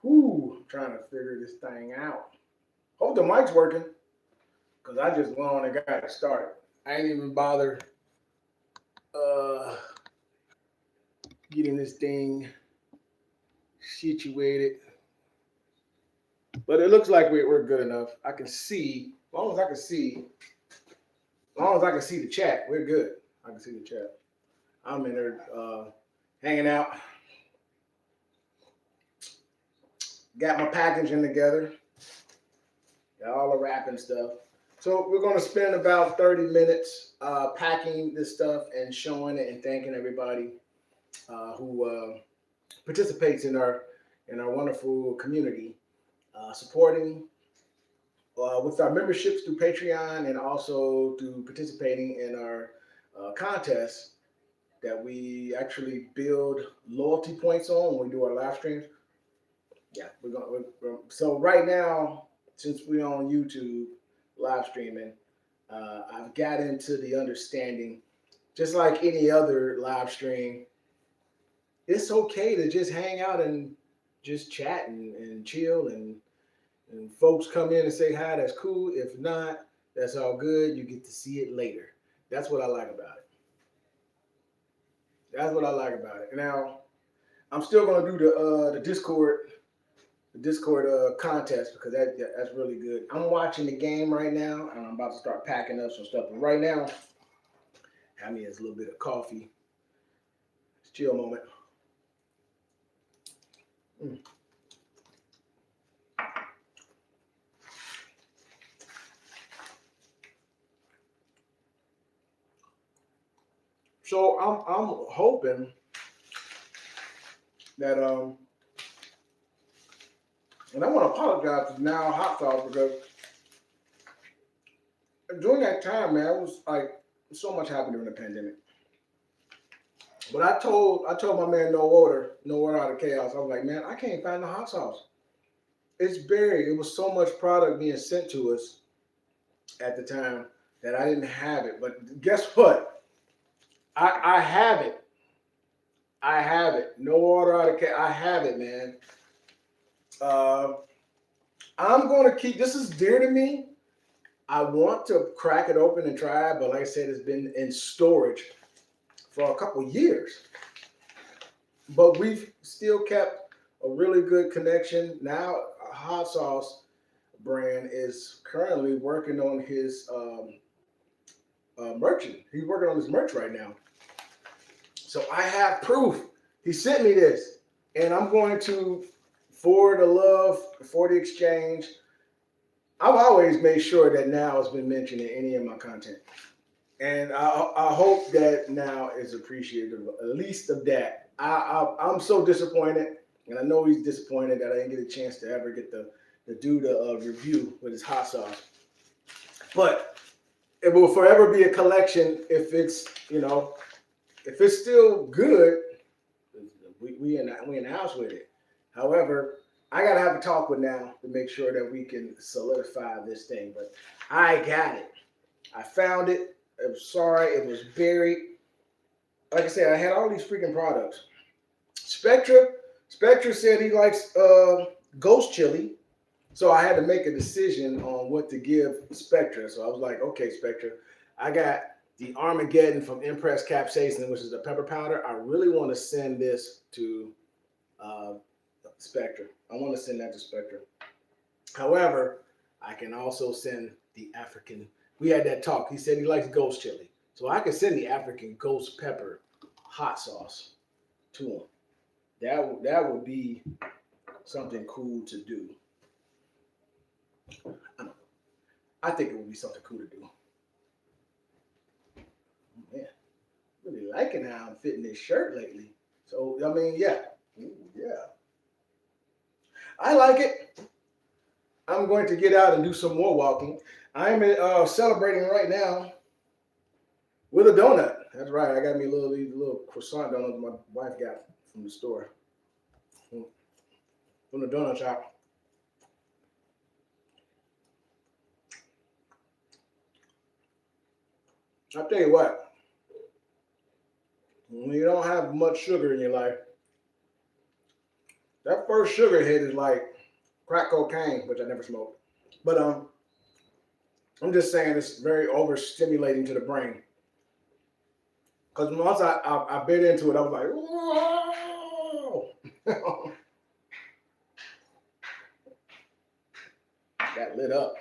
Whoo, I'm trying to figure this thing out. Hope the mic's working, because I just went on and got it started. I ain't even bothered uh, getting this thing situated. But it looks like we're good enough. I can see, as long as I can see, as long as I can see the chat, we're good. I can see the chat. I'm in there hanging out. Got my packaging together. Got all the wrapping stuff. So we're going to spend about 30 minutes packing this stuff and showing it and thanking everybody who participates in our wonderful community, supporting with our memberships through Patreon and also through participating in our contests that we actually build loyalty points on when we do our live streams. Yeah, so right now, since we're on YouTube live streaming, I've got into the understanding, just like any other live stream, it's okay to just hang out and just chat and chill and folks come in and say hi, that's cool. If not, that's all good. You get to see it later. That's what I like about it. That's what I like about it. Now, I'm still gonna do the Discord contest because that's really good. I'm watching the game right now, and I'm about to start packing up some stuff. But right now, have me a little bit of coffee. It's a chill moment. Mm. So I'm hoping that and I want to apologize to Now Hot Sauce because during that time, man, it was like so much happened during the pandemic. But I told my man No Order Out of Chaos. I was like, man, I can't find the hot sauce. It's buried. It was so much product being sent to us at the time that I didn't have it. But guess what? I have it. I have it. No Order Out of Chaos. I have it, man. Uh, I'm going to keep. This is dear to me. I want to crack it open and try it, but like I said, it's been in storage for a couple years. But we've still kept a really good connection. Now, Hot Sauce brand is currently working on his merchant. He's working on his merch right now. So I have proof. He sent me this, and I'm going to, for the love, for the exchange. I've always made sure that Now has been mentioned in any of my content. And I hope that Now is appreciative, at least of that. I'm so disappointed, and I know he's disappointed that I didn't get a chance to ever get the do the review with his hot sauce. But it will forever be a collection if it's if it's still good. We in the house with it. However, I gotta have a talk with Now to make sure that we can solidify this thing. But I got it. I found it. I'm sorry, it was buried. Like I said, I had all these freaking products. Spectra, Spectra said he likes ghost chili, so I had to make a decision on what to give Spectra. So I was like, okay, Spectra, I got the Armageddon from Impress Capsaicin, which is a pepper powder. I really want to send this to uh, Spectra. I want to send that to Spectra. However, I can also send the African. We had that talk. He said he likes ghost chili. So I can send the African ghost pepper hot sauce to him. That would be something cool to do. I, I think it would be something cool to do. Man, really liking how I'm fitting this shirt lately. So I mean, yeah, yeah, I like it. I'm going to get out and do some more walking. I'm celebrating right now with a donut. That's right. I got me these little croissant donuts my wife got from the store, from the donut shop. I'll tell you what, when you don't have much sugar in your life, That first sugar hit is like crack cocaine, which I never smoked. But I'm just saying it's very overstimulating to the brain. Because once I bit into it, I was like, whoa. Got lit up.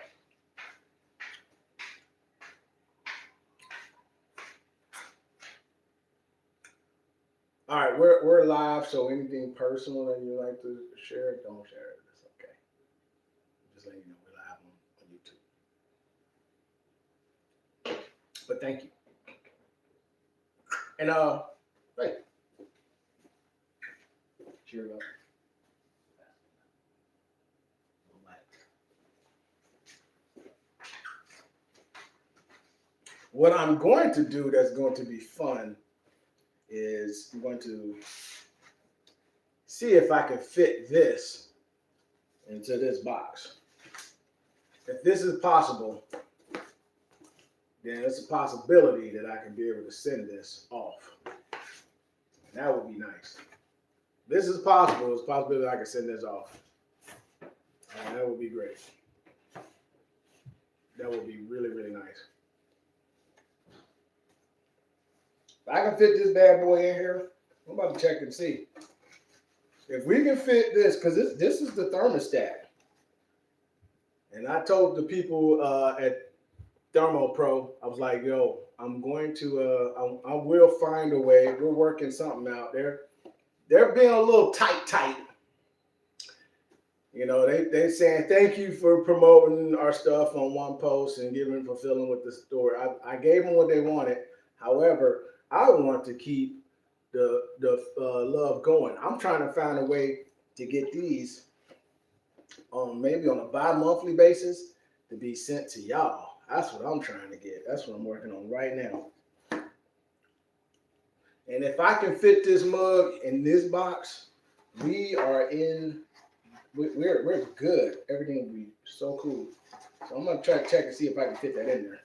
All right, we're live, so anything personal that you like to share, don't share it. It's okay. Just letting you know we're live on YouTube. But thank you. And hey, cheer up. What I'm going to do that's going to be fun is I'm going to see if I can fit this into this box. If this is possible, then it's a possibility that I can be able to send this off. And that would be nice. This is possible. It's a possibility that I can send this off. And that would be great. That would be really, really nice. If I can fit this bad boy in here, I'm about to check and see. If we can fit this, because this is the thermostat. And I told the people at Thermo Pro, I was like, yo, I'm going to, I will find a way. We're working something out there. They're being a little tight. You know, they saying thank you for promoting our stuff on one post and giving fulfilling with the story. I gave them what they wanted. However, I want to keep the love going. I'm trying to find a way to get these maybe on a bi-monthly basis to be sent to y'all. That's what I'm trying to get. That's what I'm working on right now. And if I can fit this mug in this box, we are in. We're good. Everything will be so cool. So I'm gonna try to check and see if I can fit that in there.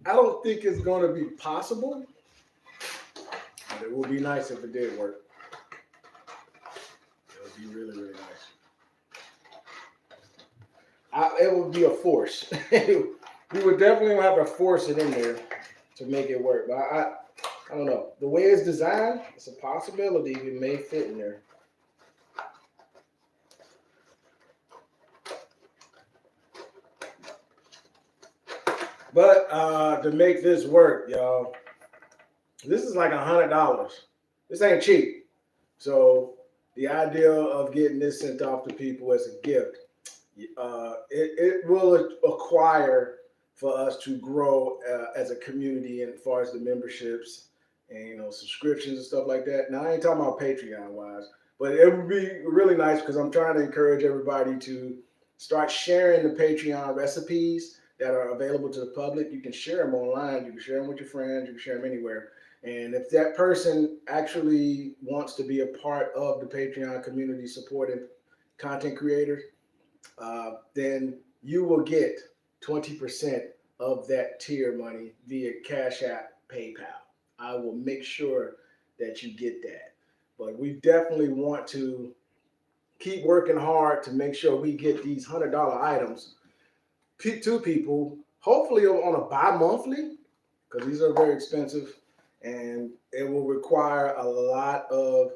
I don't think it's going to be possible, but it would be nice if it did work. It would be really, really nice. It would be a force. We would definitely have to force it in there to make it work. But I don't know. The way it's designed, it's a possibility it may fit in there. But to make this work, y'all, this is like $100. This ain't cheap. So the idea of getting this sent off to people as a gift, it will acquire for us to grow as a community and as far as the memberships and subscriptions and stuff like that. Now I ain't talking about Patreon wise, but it would be really nice because I'm trying to encourage everybody to start sharing the Patreon recipes that are available to the public. You can share them online. You can share them with your friends. You can share them anywhere. And if that person actually wants to be a part of the Patreon community supporting content creators, then you will get 20% of that tier money via Cash App, PayPal. I will make sure that you get that. But we definitely want to keep working hard to make sure we get these $100 items to people, hopefully on a bi-monthly, because these are very expensive, and it will require a lot of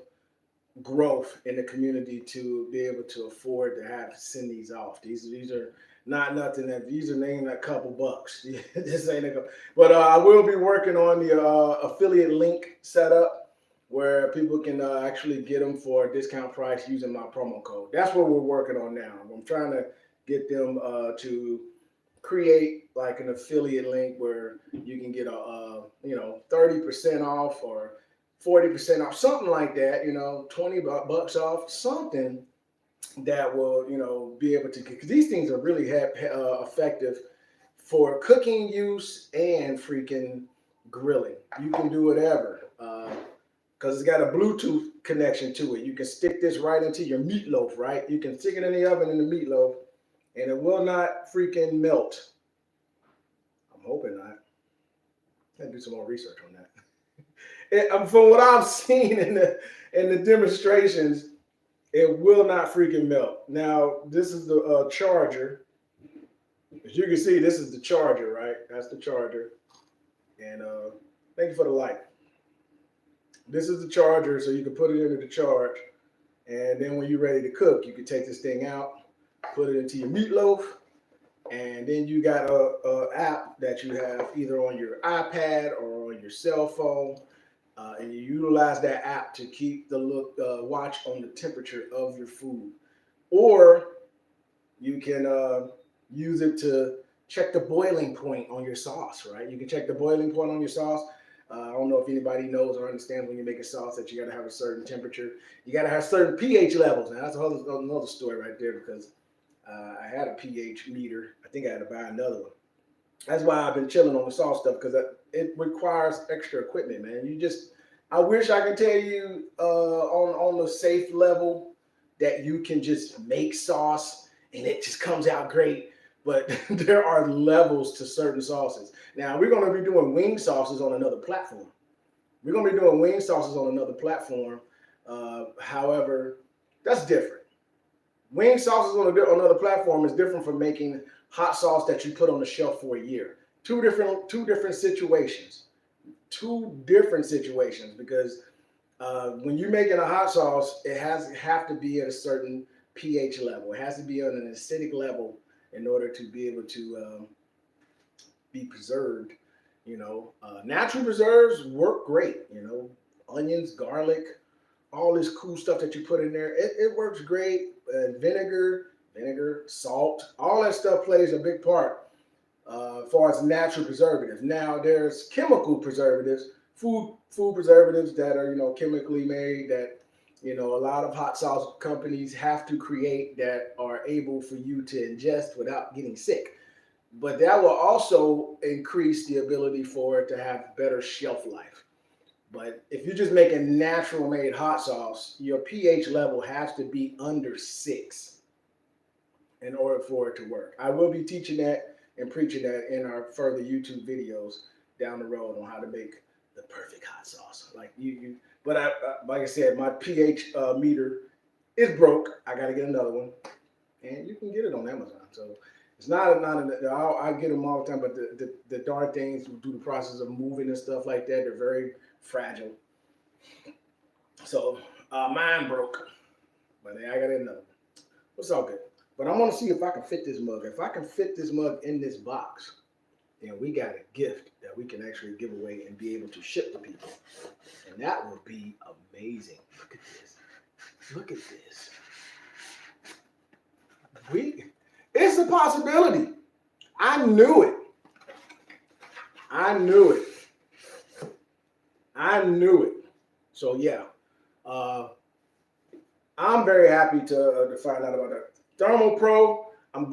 growth in the community to be able to afford to have to send these off. These are not nothing that these are named a couple bucks. This ain't a, but I will be working on the affiliate link setup where people can actually get them for a discount price using my promo code. That's what we're working on now. I'm trying to get them to create like an affiliate link where you can get a 30% off or 40% off, something like that, 20 bucks off, something that will, be able to, because these things are really effective for cooking use and freaking grilling. You can do whatever because it's got a Bluetooth connection to it. You can stick this right into your meatloaf, right? You can stick it in the oven in the meatloaf and it will not freaking melt. I'm hoping not. I gotta do some more research on that. From what I've seen in the demonstrations, it will not freaking melt. Now, this is the charger. As you can see, this is the charger, right? That's the charger. And thank you for the light. This is the charger, so you can put it into the charge. And then when you're ready to cook, you can take this thing out, put it into your meatloaf, and then you got a app that you have either on your iPad or on your cell phone. And you utilize that app to keep the watch on the temperature of your food, or you can use it to check the boiling point on your sauce. Right? You can check the boiling point on your sauce. I don't know if anybody knows or understands when you make a sauce that you got to have a certain temperature. You got to have certain pH levels. Now that's another story right there because I had a pH meter. I think I had to buy another one. That's why I've been chilling on the sauce stuff because it requires extra equipment, man. I wish I could tell you on the safe level that you can just make sauce and it just comes out great. But there are levels to certain sauces. Now, we're going to be doing wing sauces on another platform. However, that's different. Wing sauces on another platform is different from making hot sauce that you put on the shelf for a year. Two different situations. Because when you're making a hot sauce, it have to be at a certain pH level. It has to be on an acidic level in order to be able to be preserved. Natural preserves work great. Onions, garlic, all this cool stuff that you put in there. It works great. Vinegar, salt, all that stuff plays a big part as far as natural preservatives. Now there's chemical preservatives, food preservatives that are chemically made that a lot of hot sauce companies have to create that are able for you to ingest without getting sick. But that will also increase the ability for it to have better shelf life. But if you're just making natural made hot sauce, your pH level has to be under 6 in order for it to work. I will be teaching that and preaching that in our further YouTube videos down the road on how to make the perfect hot sauce. But like I said, my pH meter is broke. I got to get another one, and you can get it on Amazon. So it's I get them all the time, but the darn things do the process of moving and stuff like that. They're very fragile. So mine broke, but I got another one. It's all good. But I'm gonna see if I can fit this mug. If I can fit this mug in this box, then we got a gift that we can actually give away and be able to ship to people. And that will be amazing. Look at this. Look at this. It's a possibility. I knew it. So yeah, I'm very happy to find out about that. ThermoPro, I'm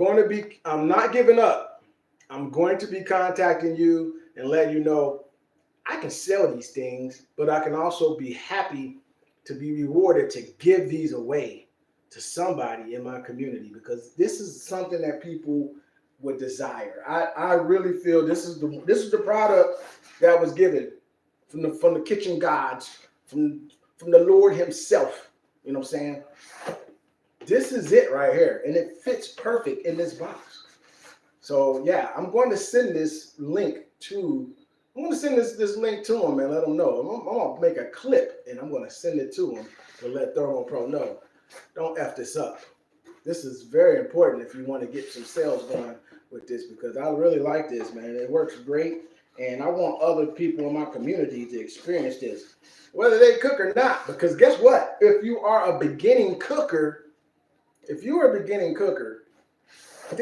not giving up. I'm going to be contacting you and letting you know I can sell these things, but I can also be happy to be rewarded to give these away to somebody in my community because this is something that people would desire. I really feel this is the product that was given from the kitchen gods, from the Lord himself. You know what I'm saying? This is it right here, and it fits perfect in this box. So yeah, I'm going to send this link to. I'm going to send this link to him and let him know. I'm going to make a clip and I'm going to send it to him to let Thermo Pro know. Don't F this up. This is very important if you want to get some sales going with this, because I really like this, man. It works great, and I want other people in my community to experience this, whether they cook or not. Because guess what? If you are a beginning cooker, then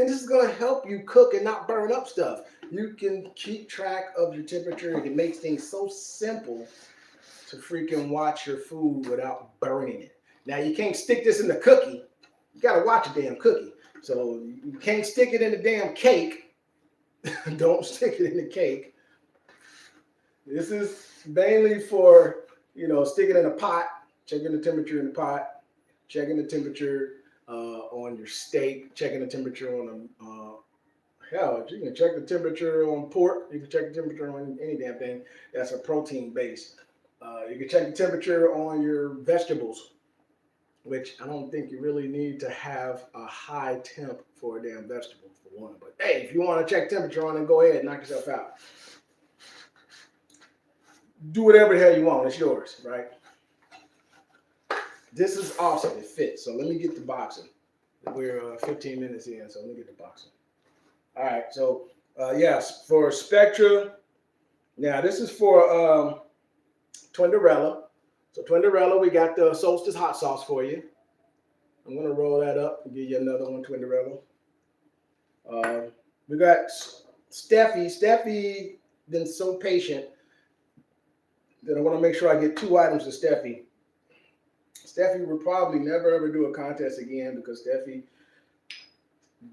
this is going to help you cook and not burn up stuff. You can keep track of your temperature. It makes things so simple to freaking watch your food without burning it. Now, you can't stick this in the cookie. You got to watch a damn cookie. So you can't stick it in the damn cake. Don't stick it in the cake. This is mainly for, stick it in a pot, checking the temperature in the pot, checking the temperature on your steak, checking the temperature on hell, you can check the temperature on pork. You can check the temperature on any damn thing that's a protein base. You can check the temperature on your vegetables, which I don't think you really need to have a high temp for a damn vegetable for one. But hey, if you want to check temperature on it, go ahead and knock yourself out. Do whatever the hell you want. It's yours, right? This is awesome. It fits. So let me get the boxing. We're 15 minutes in, so let me get the boxing. All right. So yes, for Spectra. Now this is for Twinderella. So Twinderella, we got the Solstice hot sauce for you. I'm gonna roll that up and give you another one, Twinderella. We got Steffi. Steffi been so patient that I want to make sure I get 2 items to Steffi. Steffi will probably never ever do a contest again because Steffi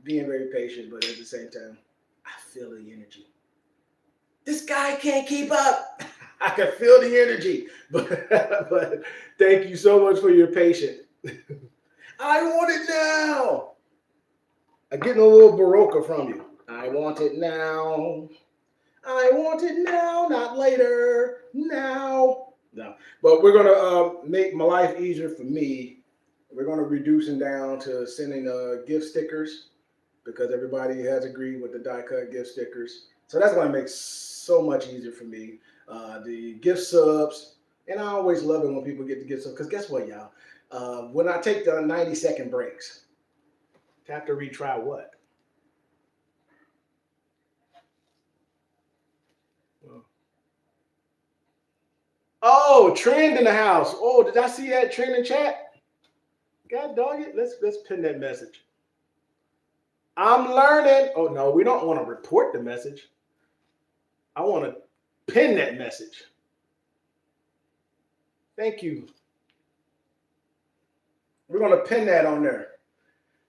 being very patient, but at the same time, I feel the energy. This guy can't keep up. I can feel the energy, but thank you so much for your patience. I want it now. I'm getting a little Barocca from you. I want it now. I want it now, not later. Now. No, but we're gonna make my life easier for me. We're gonna reduce it down to sending gift stickers because everybody has agreed with the die cut gift stickers. So that's gonna make so much easier for me. The gift subs, and I always love it when people get the gift subs because guess what, y'all? When I take the 90-second breaks, I have to retry what? Oh, Trend in the house. Oh, did I see that Trend in chat? God dog it. Let's pin that message. I'm learning. Oh no, we don't want to report the message. I want to pin that message. Thank you. We're gonna pin that on there.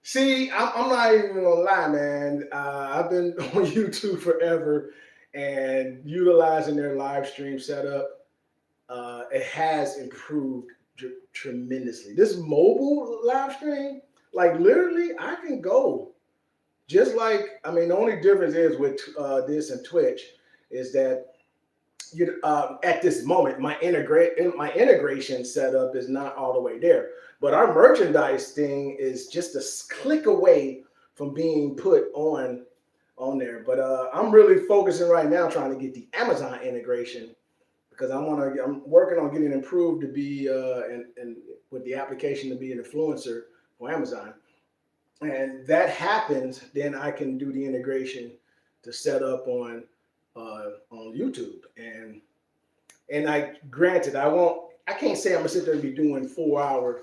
See, I'm not even gonna lie, man. I've been on YouTube forever and utilizing their live stream setup. It has improved tremendously. This mobile live stream, like literally, I can go just like, I mean, the only difference is with this and Twitch is that at this moment, my integration setup is not all the way there. But our merchandise thing is just a click away from being put on there. But I'm really focusing right now trying to get the Amazon integration because I'm working on getting improved to be and with the application to be an influencer for Amazon. And that happens, then I can do the integration to set up on YouTube. And I granted I can't say I'm gonna sit there and be doing 3-4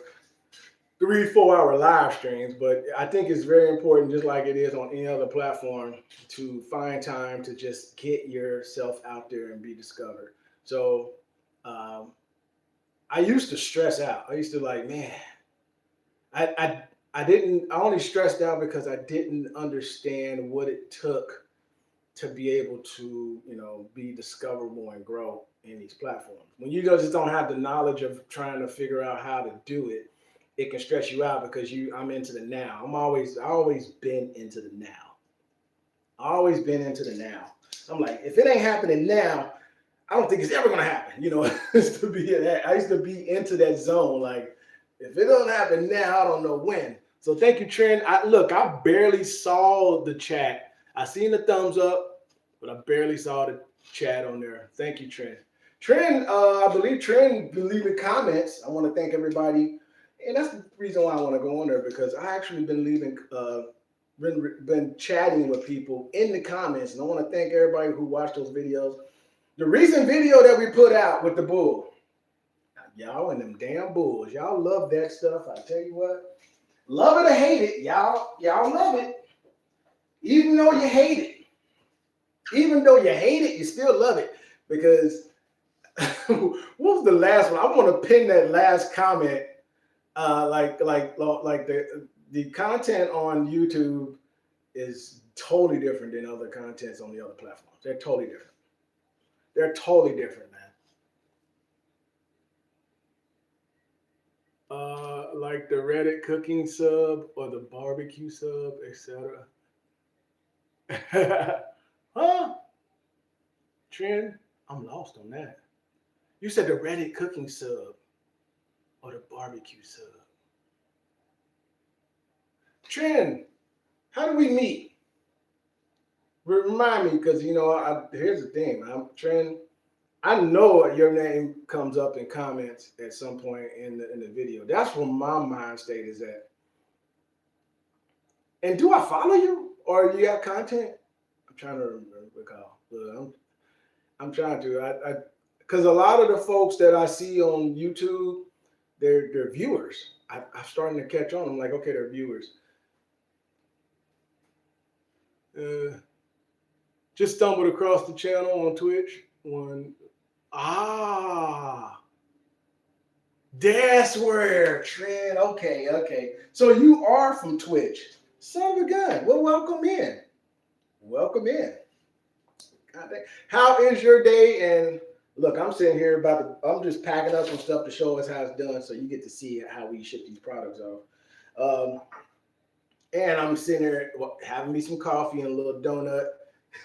hour live streams, but I think it's very important, just like it is on any other platform, to find time to just get yourself out there and be discovered. So I used to stress out. I used to like, man, I only stressed out because I didn't understand what it took to be able to, be discoverable and grow in these platforms. When you just don't have the knowledge of trying to figure out how to do it, it can stress you out because I'm into the now. I always been into the now. I'm like, if it ain't happening now, I don't think it's ever gonna happen. I used to be into that zone. Like, if it doesn't happen now, I don't know when. So thank you, Trent. I barely saw the chat. I seen the thumbs up, but I barely saw the chat on there. Thank you, Trent. Trent, I believe Trent been leaving comments. I want to thank everybody, and that's the reason why I want to go on there, because I actually been leaving, been chatting with people in the comments, and I want to thank everybody who watched those videos. The recent video that we put out with the bull, y'all and them damn bulls, y'all love that stuff. I tell you what, love it or hate it, y'all love it. Even though you hate it, you still love it, because what was the last one? I want to pin that last comment. Like the content on YouTube is totally different than other contents on the other platforms. They're totally different. They're totally different, man. Like the Reddit cooking sub or the barbecue sub, etc. Huh? Trend? I'm lost on that. You said the Reddit cooking sub or the barbecue sub. Trend, how do we meet? Remind me, because here's the thing, man. Trend, I know your name comes up in comments at some point in the video. That's where my mind state is at. And do I follow you, or you have content? I'm trying to recall. I'm trying to. Because a lot of the folks that I see on YouTube, they're viewers. I'm starting to catch on. I'm like, okay, they're viewers. Just stumbled across the channel on Twitch. That's where Trend. Okay. So you are from Twitch. Son of a gun. Well, welcome in. Welcome in. God dang. How is your day? And look, I'm sitting here I'm just packing up some stuff to show us how it's done, so you get to see how we ship these products off. And I'm sitting there having me some coffee and a little donut,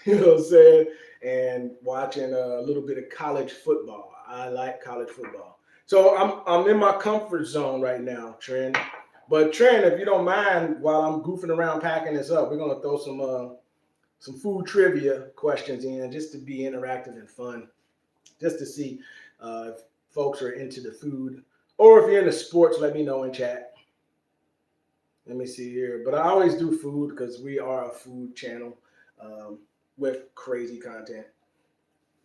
you know what I'm saying, and watching a little bit of college football. I like college football. So I'm in my comfort zone right now, Trent. But Trent, if you don't mind, while I'm goofing around packing this up, we're gonna throw some food trivia questions in, just to be interactive and fun, just to see if folks are into the food, or if you're into sports, let me know in chat. Let me see here. But I always do food because we are a food channel with crazy content.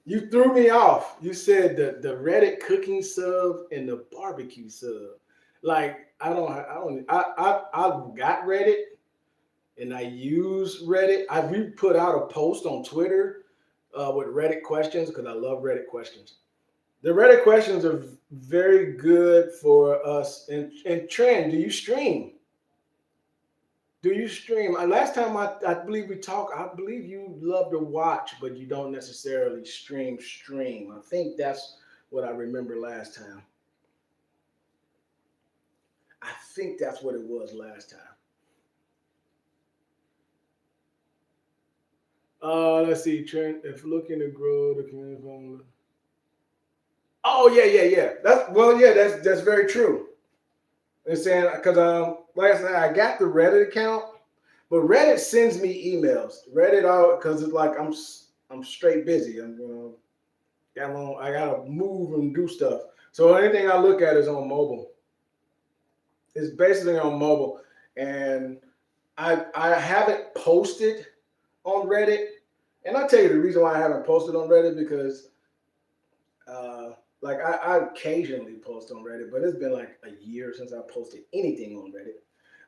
You threw me off. You said the Reddit cooking sub and the barbecue sub. Like I got Reddit and I use Reddit. We put out a post on Twitter with Reddit questions, because I love Reddit questions. The Reddit questions are very good for us. And Trend, do you stream? Do you stream? Last time I believe we talked, I believe you love to watch, but you don't necessarily stream. I think that's what I remember last time. I think that's what it was last time. Let's see, Trent. If looking to grow the community. Oh yeah. That's very true. And saying, because last night I got the Reddit account, but Reddit sends me emails. Reddit out, because it's like I'm straight busy. I gotta move and do stuff. So anything I look at is on mobile. It's basically on mobile, and I haven't posted on Reddit. And I'll tell you the reason why I haven't posted on Reddit, because I occasionally post on Reddit, but it's been like a year since I posted anything on Reddit.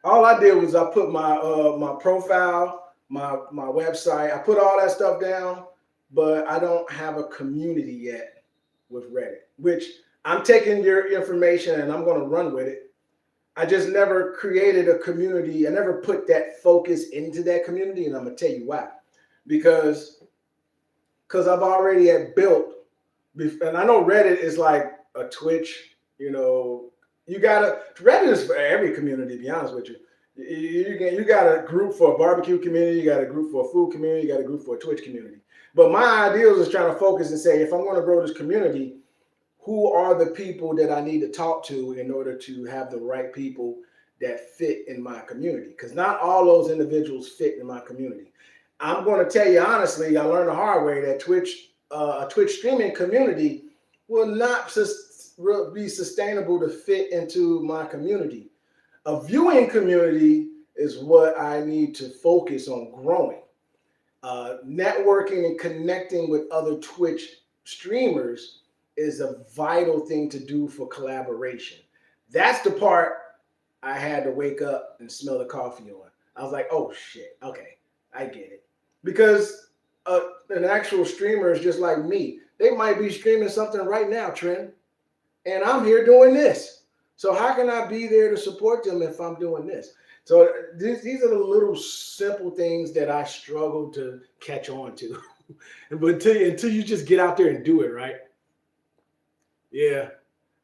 All I did was I put my my profile, my website, I put all that stuff down, but I don't have a community yet with Reddit, which I'm taking your information and I'm going to run with it. I just never created a community. I never put that focus into that community, and I'm going to tell you why. Because I've already built, and I know Reddit is like a Twitch, Reddit is for every community, to be honest with you. You got a group for a barbecue community, you got a group for a food community, you got a group for a Twitch community. But my ideal is trying to focus and say, if I'm going to grow this community, who are the people that I need to talk to in order to have the right people that fit in my community? Because not all those individuals fit in my community. I'm going to tell you honestly, I learned the hard way that a Twitch streaming community will not be sustainable to fit into my community. A viewing community is what I need to focus on growing. Networking and connecting with other Twitch streamers is a vital thing to do for collaboration. That's the part I had to wake up and smell the coffee on. I was like, oh shit, okay, I get it. Because an actual streamer is just like me. They might be streaming something right now, Trent, and I'm here doing this. So how can I be there to support them if I'm doing this? So these are the little simple things that I struggle to catch on to. But until you just get out there and do it, right? Yeah.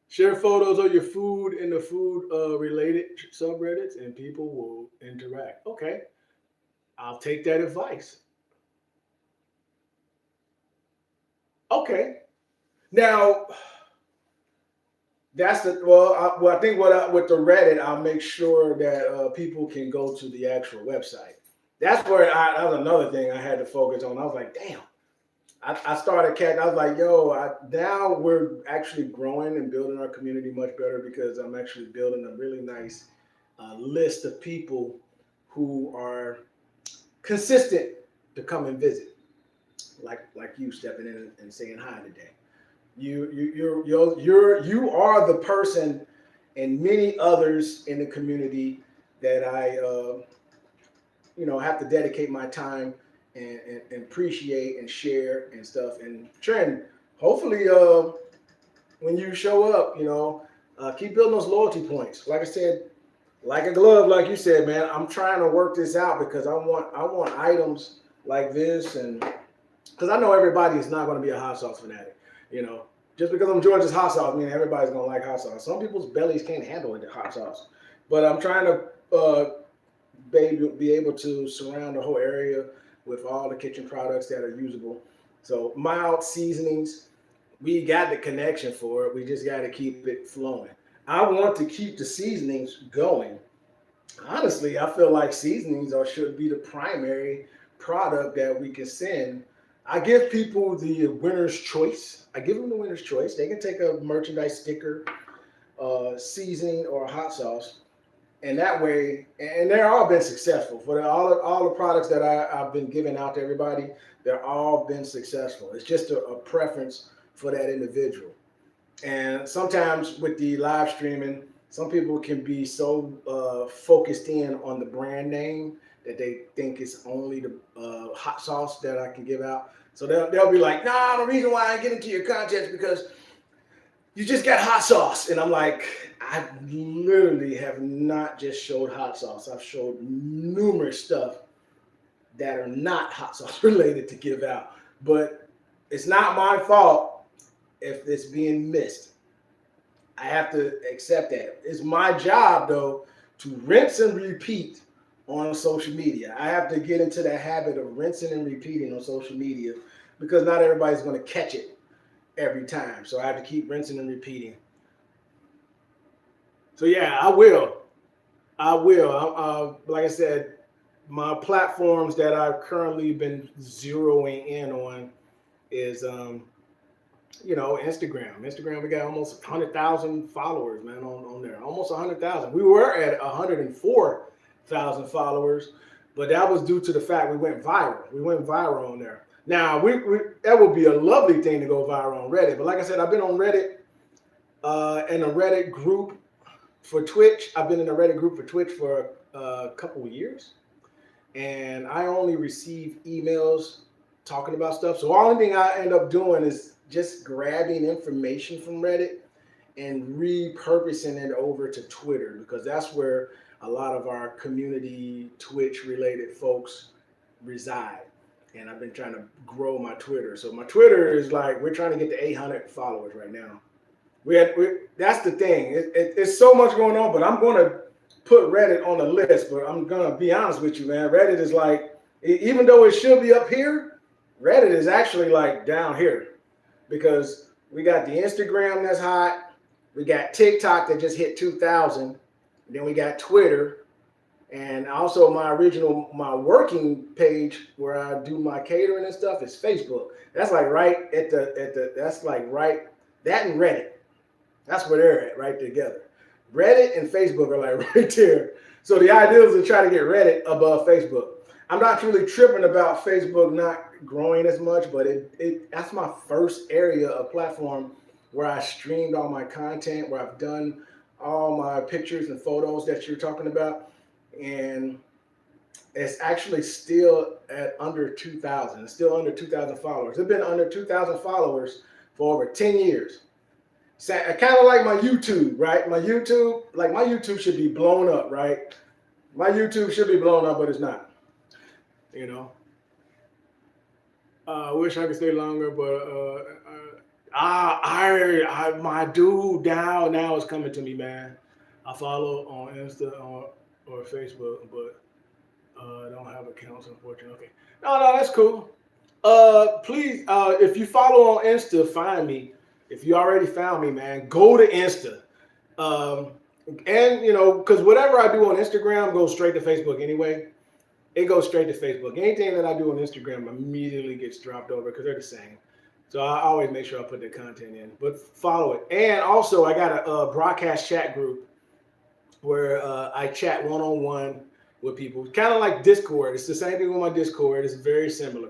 Share photos of your food in the food related subreddits and people will interact. Okay. I'll take that advice. Okay. Now, that's the I think with the Reddit, I'll make sure that people can go to the actual website. That's where that was another thing I had to focus on. I was like, damn. I started catching. I was like, yo, now we're actually growing and building our community much better because I'm actually building a really nice list of people who are consistent to come and visit, like you stepping in and saying hi today. You are the person and many others in the community that I have to dedicate my time and appreciate and share and stuff. And Trent, hopefully when you show up, keep building those loyalty points. Like I said, like a glove, like you said, man, I'm trying to work this out because I want items like this, and because I know everybody is not going to be a hot sauce fanatic, Just because I'm George's hot sauce, I mean everybody's gonna like hot sauce. Some people's bellies can't handle the hot sauce, but I'm trying to be able to surround the whole area with all the kitchen products that are usable. So mild seasonings, we got the connection for it. We just got to keep it flowing. I want to keep the seasonings going. Honestly, I feel like seasonings should be the primary product that we can send. I give people the winner's choice. I give them the winner's choice. They can take a merchandise sticker, seasoning, or a hot sauce. And that way, and they're all been successful. For all the products that I've been giving out to everybody, they're all been successful. It's just a preference for that individual. And sometimes with the live streaming, some people can be so focused in on the brand name that they think it's only the hot sauce that I can give out. So they'll be like, nah, the reason why I get into your contest is because you just got hot sauce. And I'm like, I literally have not just showed hot sauce. I've showed numerous stuff that are not hot sauce related to give out. But it's not my fault if it's being missed. I have to accept that. It's my job, though, to rinse and repeat on social media. I have to get into the habit of rinsing and repeating on social media because not everybody's going to catch it every time. So I have to keep rinsing and repeating. So yeah, I will. Like I said, my platforms that I've currently been zeroing in on is, Instagram. Instagram, we got almost 100,000 followers, man, on there. Almost 100,000. We were at 104,000 followers, but that was due to the fact we went viral. We went viral on there. Now, that would be a lovely thing to go viral on Reddit. But like I said, I've been on Reddit in a Reddit group for Twitch. I've been in a Reddit group for Twitch for a couple of years. And I only receive emails talking about stuff. So the only thing I end up doing is just grabbing information from Reddit and repurposing it over to Twitter, because that's where a lot of our community Twitch related folks reside. And I've been trying to grow my Twitter. So my Twitter is like, we're trying to get to 800 followers right now. That's the thing. It's so much going on, but I'm going to put Reddit on the list. But I'm going to be honest with you, man. Reddit is like, even though it should be up here, Reddit is actually like down here, because we got the Instagram that's hot. We got TikTok that just hit 2,000. Then we got Twitter. And also my working page where I do my catering and stuff is Facebook. That's like right at the that's like right that and Reddit. That's where they're at right together. Reddit and Facebook are like right there. So the idea is to try to get Reddit above Facebook. I'm not really tripping about Facebook not growing as much, but it that's my first area of platform where I streamed all my content, where I've done all my pictures and photos that you're talking about, and it's actually still at under 2,000. It's still under 2,000 followers. It's been under 2,000 followers for over 10 years. So, kind of like my YouTube, right? My YouTube should be blown up, right? My YouTube should be blown up, but it's not. You know, I wish I could stay longer, but my dude now is coming to me, man. I follow on Insta or Facebook, but I don't have accounts, unfortunately. Okay, no, that's cool. Please, if you follow on Insta, find me. If you already found me, man, go to Insta. Um, and because whatever I do on Instagram goes straight to Facebook anyway. It goes straight to Facebook. Anything that I do on Instagram immediately gets dropped over because they're the same. So I always make sure I put the content in. But follow it. And also, I got a broadcast chat group where I chat one-on-one with people. Kind of like Discord. It's the same thing with my Discord. It's very similar.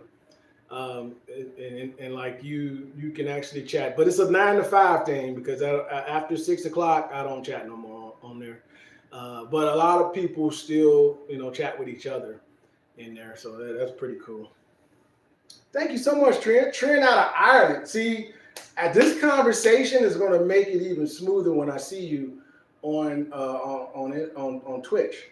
And like you can actually chat. But it's a 9 to 5 thing because after 6 o'clock, I don't chat no more on there. But a lot of people still, chat with each other in there. So that's pretty cool. Thank you so much, Trent. Trent out of Ireland. See, this conversation is going to make it even smoother when I see you on Twitch,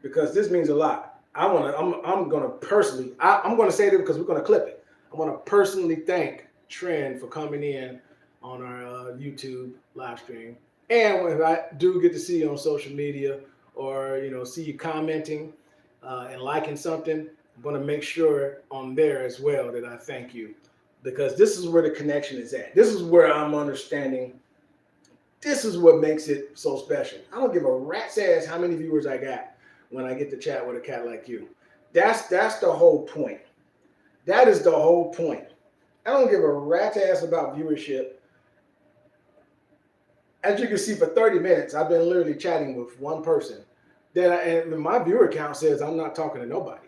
because this means a lot. I'm going to personally, I'm going to say that because we're going to clip it. I want to personally thank Trent for coming in on our YouTube live stream. And if I do get to see you on social media or, see you commenting and liking something, I'm going to make sure on there as well that I thank you, because this is where the connection is at. This is where I'm understanding. This is what makes it so special. I don't give a rat's ass how many viewers I got when I get to chat with a cat like you. That's the whole point. That is the whole point. I don't give a rat's ass about viewership. As you can see, for 30 minutes, I've been literally chatting with one person. And my viewer count says I'm not talking to nobody.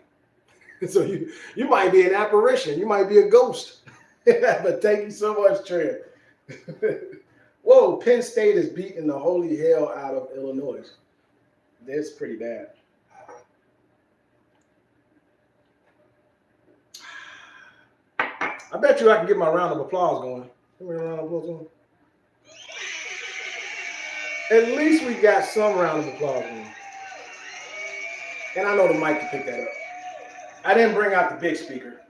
So you might be an apparition. You might be a ghost. But thank you so much, Trent. Whoa, Penn State is beating the holy hell out of Illinois. That's pretty bad. I bet you I can get my round of applause going. Give me a round of applause going. At least we got some round of applause going. And I know the mic can pick that up. I didn't bring out the big speaker.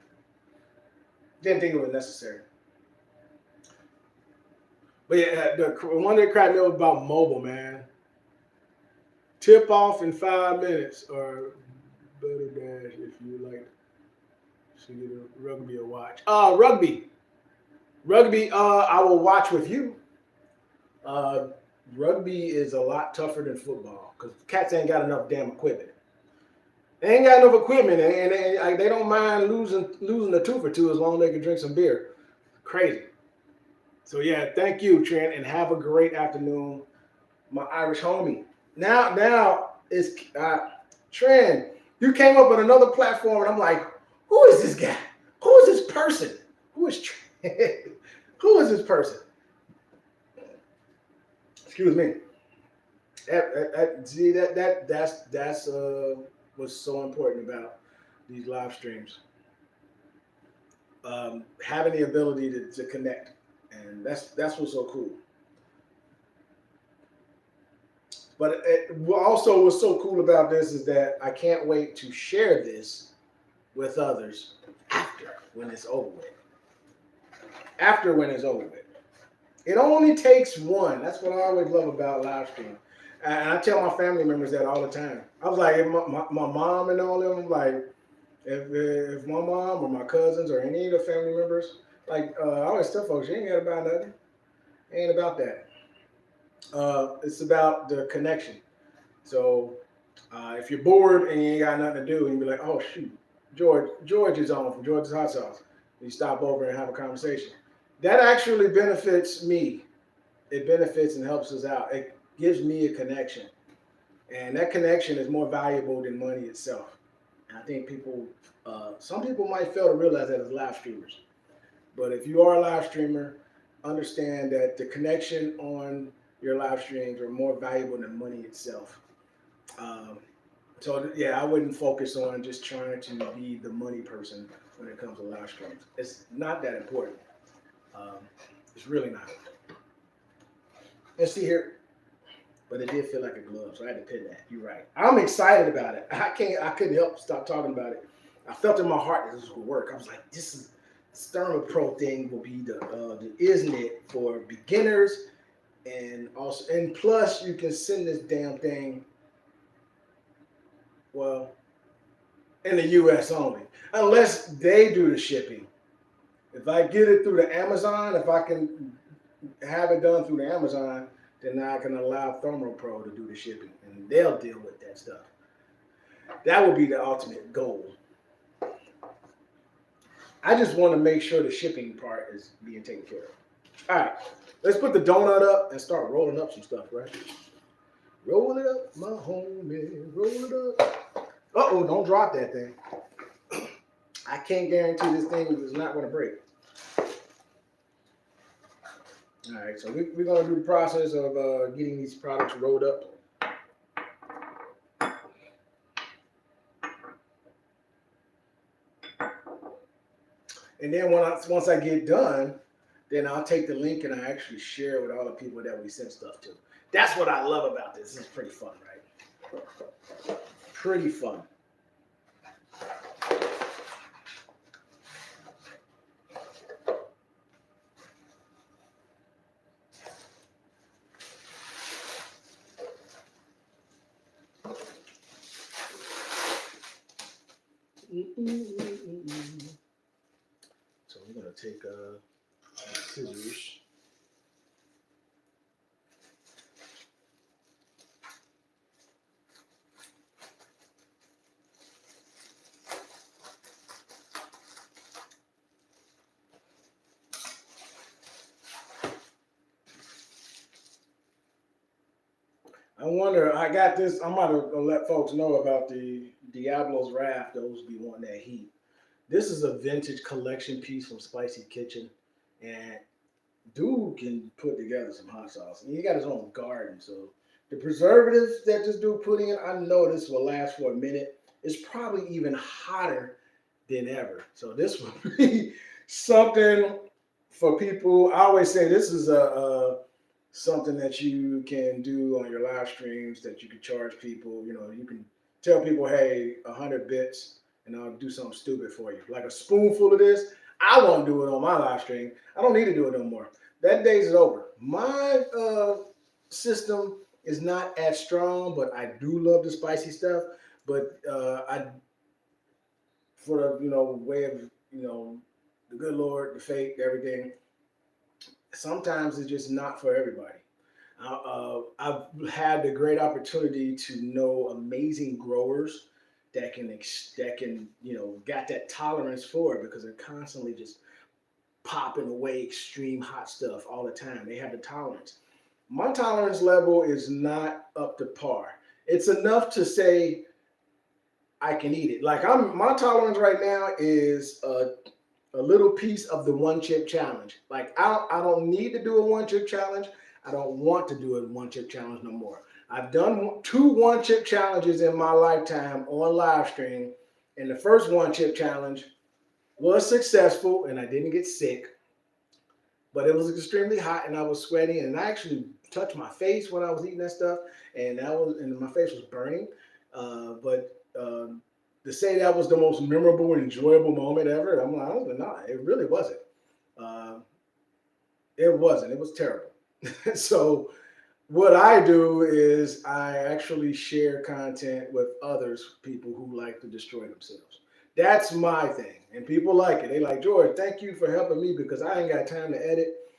Didn't think it was necessary. But yeah, the one that cracked me up about mobile, man. Tip off in 5 minutes, or better dash if you like to get a rugby or watch. Rugby. I will watch with you. Rugby is a lot tougher than football because cats ain't got enough damn equipment. They ain't got enough equipment, and they don't mind losing a tooth or two as long as they can drink some beer. Crazy. So yeah, thank you, Trent, and have a great afternoon, my Irish homie. Now it's Trent. You came up with another platform, and I'm like, who is this guy? Who is this person? Who is Trent? Who is this person? Excuse me. That's what's so important about these live streams. Having the ability to connect, and that's what's so cool. But also what's so cool about this is that I can't wait to share this with others after when it's over with. After when it's over with. It only takes one. That's what I always love about live stream. And I tell my family members that all the time. I was like, if my mom and all them, like, if my mom or my cousins or any of the family members, like, I always tell folks, you ain't got to buy nothing. It ain't about that. It's about the connection. So If you're bored and you ain't got nothing to do, and you be like, oh shoot, George is on from George's Hot Sauce. You stop over and have a conversation. That actually benefits me. It benefits and helps us out. It gives me a connection, and that connection is more valuable than money itself. And I think some people might fail to realize that as live streamers. But if you are a live streamer, understand that the connection on your live streams are more valuable than money itself. Um, so yeah, I wouldn't focus on just trying to be the money person when it comes to live streams. It's not that important. Um, it's really not. Let's see here. But it did feel like a glove, so I had to pin that. You're right. I'm excited about it. I couldn't help stop talking about it. I felt in my heart that this would work. I was like, this Thermopro thing will be the isn't it for beginners, and also, and plus you can send this damn thing, well, in the U.S. only, unless they do the shipping. If I get it through the Amazon, if I can have it done through the Amazon, then I can allow Thermopro to do the shipping, and they'll deal with that stuff. That would be the ultimate goal. I just want to make sure the shipping part is being taken care of. All right, let's put the donut up and start rolling up some stuff, right? Roll it up, my homie, roll it up. Uh-oh, don't drop that thing. I can't guarantee this thing is not going to break. All right, so we're going to do the process of getting these products rolled up. And then once I get done, then I'll take the link and I actually share it with all the people that we send stuff to. That's what I love about this. This is pretty fun, right? Pretty fun. So we're going to take scissors. I wonder, I got this, I'm about to let folks know about the Diablo's Wrath, those be wanting that heat. This is a vintage collection piece from Spicy Kitchen, and dude can put together some hot sauce. And he got his own garden, so the preservatives that this dude put in, I know this will last for a minute. It's probably even hotter than ever. So this will be something for people. I always say this is something that you can do on your live streams that you can charge people. You know, you can tell people, hey, 100 bits and I'll do something stupid for you. Like a spoonful of this, I won't do it on my live stream. I don't need to do it no more. That days is over. My system is not as strong, but I do love the spicy stuff. But for the way of the good Lord, the faith, everything. Sometimes it's just not for everybody. I've had the great opportunity to know amazing growers that can got that tolerance for it because they're constantly just popping away extreme hot stuff all the time. They have the tolerance. My tolerance level is not up to par. It's enough to say I can eat it. Like my tolerance right now is a little piece of the one chip challenge. Like I don't need to do a one chip challenge. I don't want to do a one chip challenge no more. I've done 2 one chip challenges in my lifetime on live stream, and the first one chip challenge was successful, and I didn't get sick, but it was extremely hot, and I was sweating, and I actually touched my face when I was eating that stuff, and my face was burning. But to say that was the most memorable and enjoyable moment ever, I'm like, no, it really wasn't. It wasn't. It was terrible. So what I do is I actually share content with people who like to destroy themselves. That's my thing. And people like it. They like, George, thank you for helping me because I ain't got time to edit.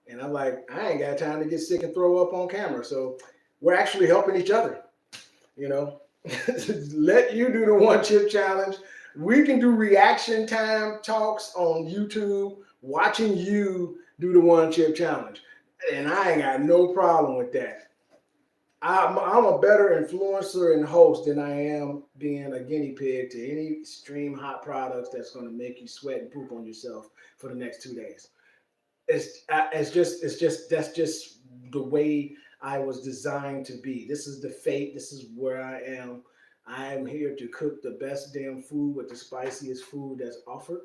And I'm like, I ain't got time to get sick and throw up on camera. So we're actually helping each other, you know. Let you do the one chip challenge. We can do reaction time talks on YouTube, watching you do the one chip challenge. And I ain't got no problem with that. I'm a better influencer and host than I am being a guinea pig to any extreme hot products that's going to make you sweat and poop on yourself for the next 2 days. It's just that's just the way I was designed to be. This is the fate. This is where I am. I am here to cook the best damn food with the spiciest food that's offered.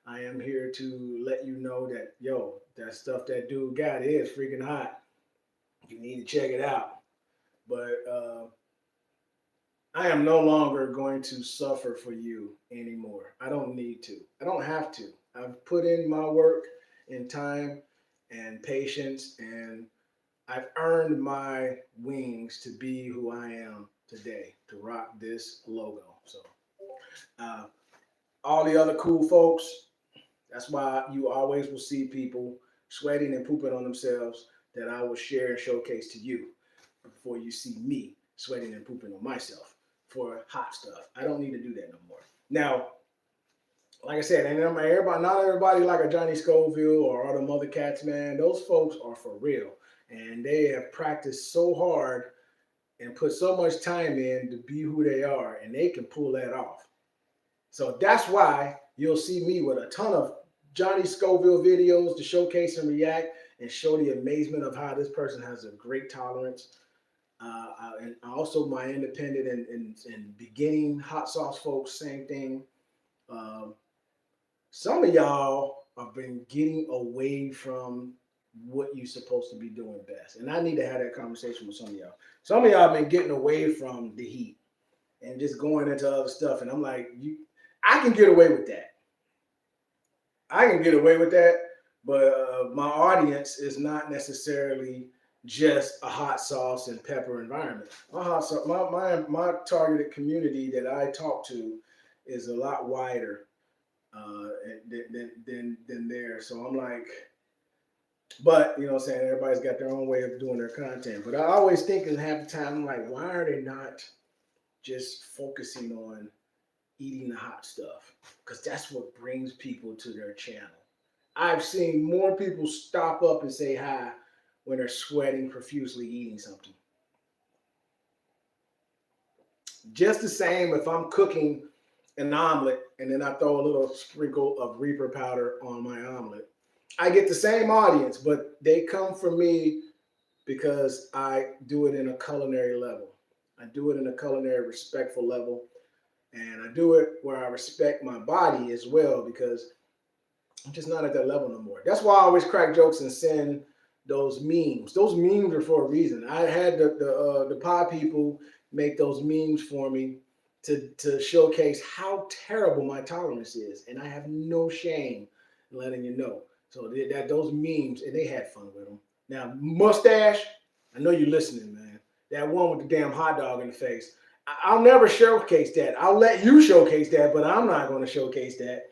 I am here to let you know that yo, that stuff that dude got is freaking hot. You need to check it out. But I am no longer going to suffer for you anymore. I don't need to. I don't have to. I've put in my work and time and patience, and I've earned my wings to be who I am today, to rock this logo. So, uh, all the other cool folks, that's why you always will see people sweating and pooping on themselves that I will share and showcase to you before you see me sweating and pooping on myself for hot stuff. I don't need to do that no more. Now, like I said, and everybody, not everybody like a Johnny Scoville or all them other cats, man. Those folks are for real, and they have practiced so hard and put so much time in to be who they are, and they can pull that off. So that's why you'll see me with a ton of Johnny Scoville videos to showcase and react and show the amazement of how this person has a great tolerance. And also my independent and beginning hot sauce folks, same thing. Um, some of y'all have been getting away from what you're supposed to be doing best. And I need to have that conversation with some of y'all. Some of y'all have been getting away from the heat and just going into other stuff. And I'm like, I can get away with that. I can get away with that, but my audience is not necessarily just a hot sauce and pepper environment. My targeted community that I talk to is a lot wider than theirs. So I'm like, but you know what I'm saying, everybody's got their own way of doing their content. But I always think and half the time I'm like, why are they not just focusing on eating the hot stuff? Because that's what brings people to their channel. I've seen more people stop up and say hi when they're sweating profusely eating something. Just the same if I'm cooking an omelet and then I throw a little sprinkle of Reaper powder on my omelet. I get the same audience, but they come for me because I do it in a culinary level. I do it in a culinary respectful level. And I do it where I respect my body as well because I'm just not at that level no more. That's why I always crack jokes and send those memes. Those memes are for a reason. I had the pod people make those memes for me to showcase how terrible my tolerance is, and I have no shame in letting you know. So that those memes, and they had fun with them. Now mustache, I know you're listening, man. That one with the damn hot dog in the face. I'll never showcase that. I'll let you showcase that, but I'm not going to showcase that.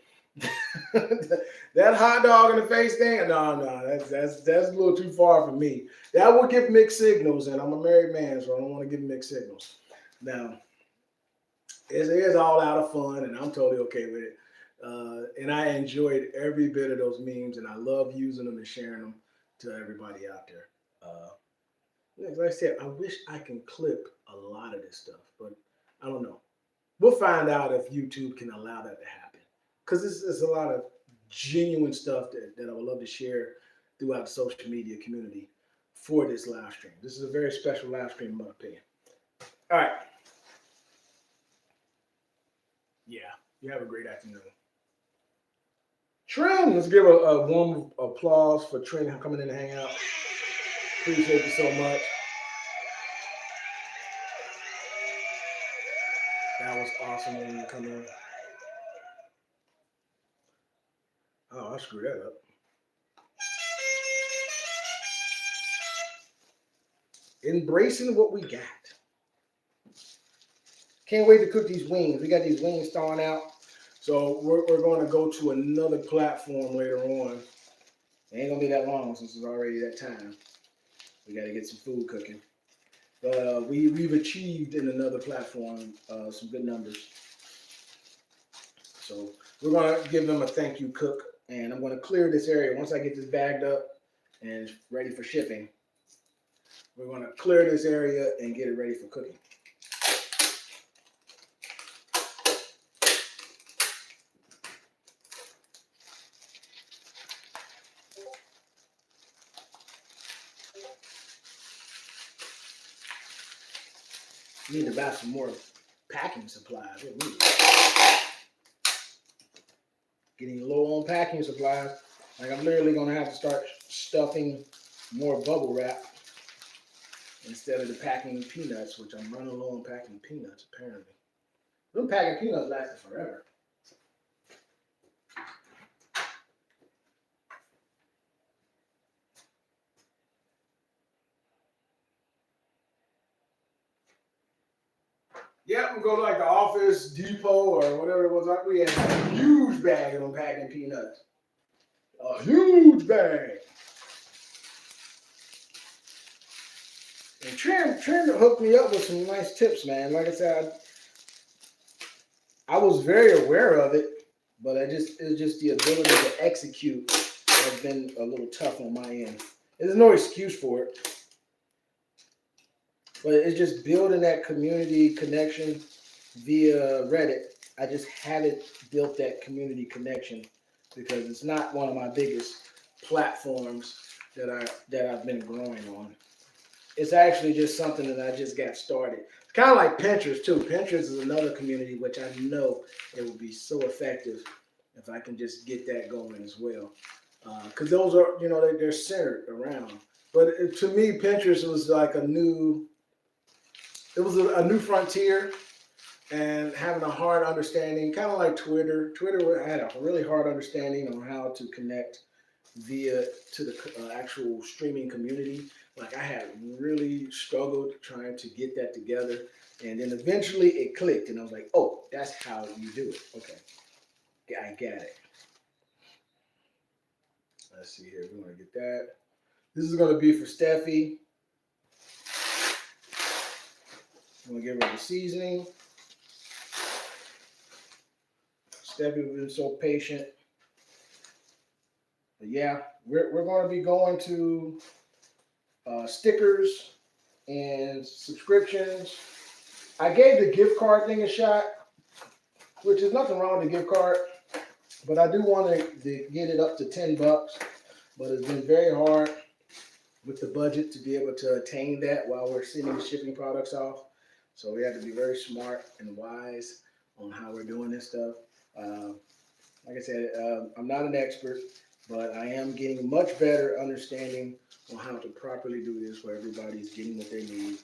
That hot dog in the face thing, no, that's a little too far for me. That would give mixed signals, and I'm a married man, so I don't want to give mixed signals. Now, it is all out of fun, and I'm totally okay with it. And I enjoyed every bit of those memes, and I love using them and sharing them to everybody out there. As I said, I wish I can clip a lot of this stuff, but I don't know. We'll find out if YouTube can allow that to happen. Because there's a lot of genuine stuff that I would love to share throughout the social media community for this live stream. This is a very special live stream, in my opinion. All right. Yeah, you have a great afternoon. Trin, let's give a warm applause for Trin coming in to hang out. Appreciate you so much. That was awesome when you come in. Oh, I screwed that up. Embracing what we got. Can't wait to cook these wings. We got these wings thawing out. So we're going to go to another platform later on. It ain't going to be that long since it's already that time. We got to get some food cooking. We've achieved in another platform some good numbers. So we're gonna give them a thank you, Cook, and I'm gonna clear this area once I get this bagged up and ready for shipping. We're gonna clear this area and get it ready for cooking. Need to buy some more packing supplies. Getting low on packing supplies. Like I'm literally gonna have to start stuffing more bubble wrap instead of the packing peanuts, which I'm running low on packing peanuts apparently. Them packing peanuts lasted forever. Yeah, we go to like the Office Depot or whatever it was. Like we had a huge bag of them packing peanuts. A huge bag. And Trent hooked me up with some nice tips, man. Like I said, I was very aware of it, but it's just the ability to execute has been a little tough on my end. There's no excuse for it, but it's just building that community connection via Reddit. I just haven't built that community connection because it's not one of my biggest platforms that I've been growing on. It's actually just something that I just got started. It's kind of like Pinterest too. Pinterest is another community which I know it will be so effective if I can just get that going as well. Because those are, they're centered around. But to me, Pinterest was like a new frontier and having a hard understanding, kind of like Twitter. Twitter had a really hard understanding on how to connect via to the actual streaming community. Like I had really struggled trying to get that together, and then eventually it clicked, and I was like, "Oh, that's how you do it." Okay, I got it. Let's see here. We're gonna get that. This is gonna be for Steffi. I'm gonna give her the seasoning. Steffi has been so patient. But yeah, we're going to be going to stickers and subscriptions. I gave the gift card thing a shot, which is nothing wrong with the gift card, but I do want to get it up to $10. But it's been very hard with the budget to be able to attain that while we're sending shipping products off. So we have to be very smart and wise on how we're doing this stuff. Like I said, I'm not an expert, but I am getting much better understanding on how to properly do this where everybody's getting what they need.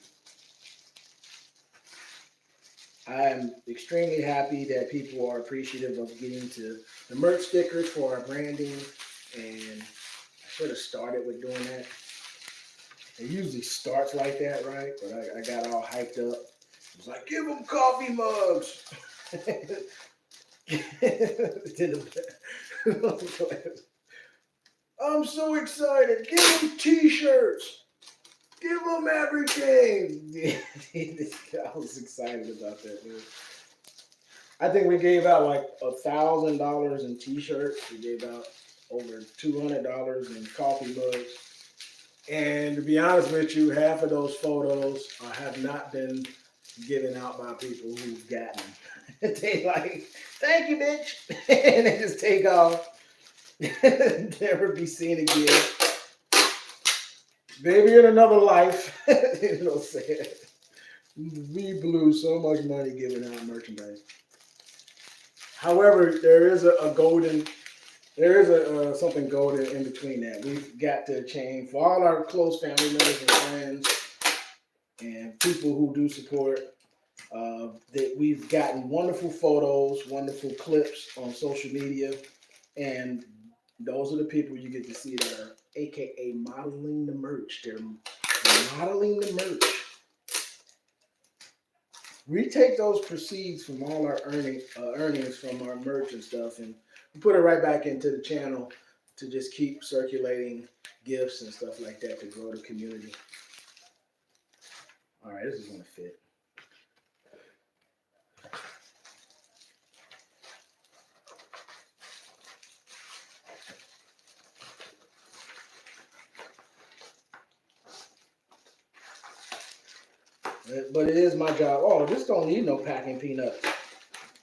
I am extremely happy that people are appreciative of getting to the merch stickers for our branding, and I should have started with doing that. It usually starts like that, right? But I got all hyped up. It was like, give them coffee mugs. I'm so excited. Give them t-shirts. Give them everything. I was excited about that, dude. I think we gave out like $1,000 in t-shirts. We gave out over $200 in coffee mugs. And to be honest with you, half of those photos have not been given out by people who've gotten them. They like, thank you, bitch. And they just take off. Never be seen again. Maybe in another life. You know what I'm saying? We blew so much money giving out merchandise. However, there is something golden in between that. We've got to change for all our close family members and friends and people who do support. That we've gotten wonderful photos, wonderful clips on social media, and those are the people you get to see that are AKA modeling the merch. They're modeling the merch. We take those proceeds from all our earnings from our merch and stuff, and we put it right back into the channel to just keep circulating gifts and stuff like that to grow the community. All right, this is gonna fit. But it is my job. Oh, this don't need no packing peanuts.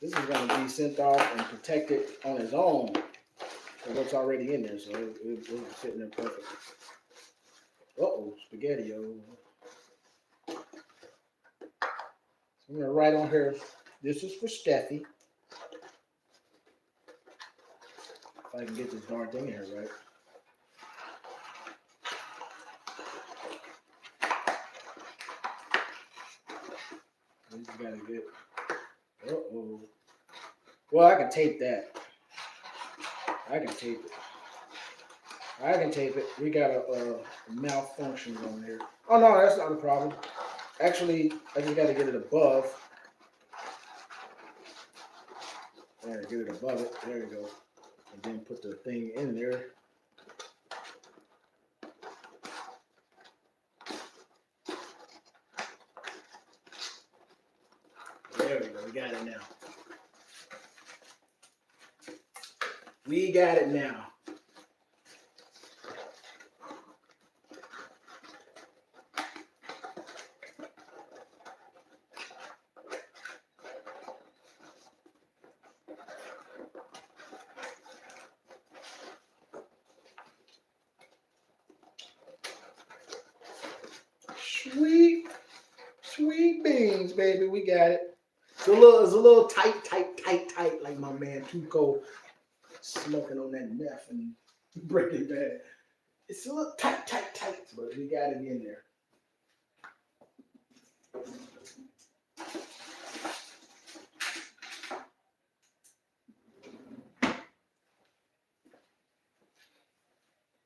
This is gonna be sent off and protected on its own. For what's already in there, so it's sitting there perfect. Uh-oh, spaghetti-o. I'm gonna write on here, this is for Steffi. If I can get this darn thing here right. We just gotta get, uh-oh. Well, I can tape that. I can tape it. I can tape it. We got a malfunction on here. Oh no, that's not a problem. Actually, I just gotta get it above. There, get it above it. There you go. And then put the thing in there. There we go. We got it now. We got it now. Sweet, sweet beans, baby. We got it. It's a little tight, like my man Tuco smoking on that meth and Breaking Bad. It's a little tight, but we got it in there.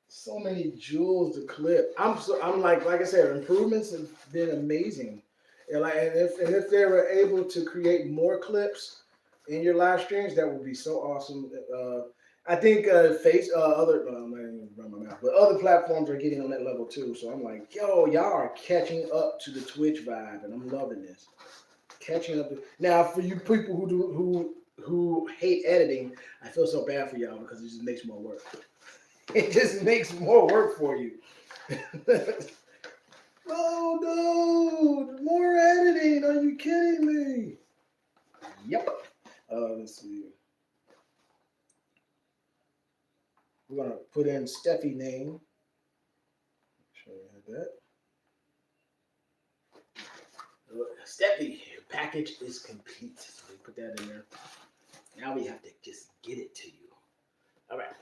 So many jewels to clip. I'm like I said, improvements have been amazing. And if they were able to create more clips in your live streams, that would be so awesome. I think other I'm not even run my mouth, but other platforms are getting on that level too. So I'm like, yo, y'all are catching up to the Twitch vibe, and I'm loving this. Catching up. Now, for you people who hate editing, I feel so bad for y'all because it just makes more work. It just makes more work for you. Oh, dude, more editing. Are you kidding me? Yep. Let's see. We're gonna put in Steffi name. Make sure we have that. Steffi, your package is complete. So we put that in there. Now we have to just get it to you. All right.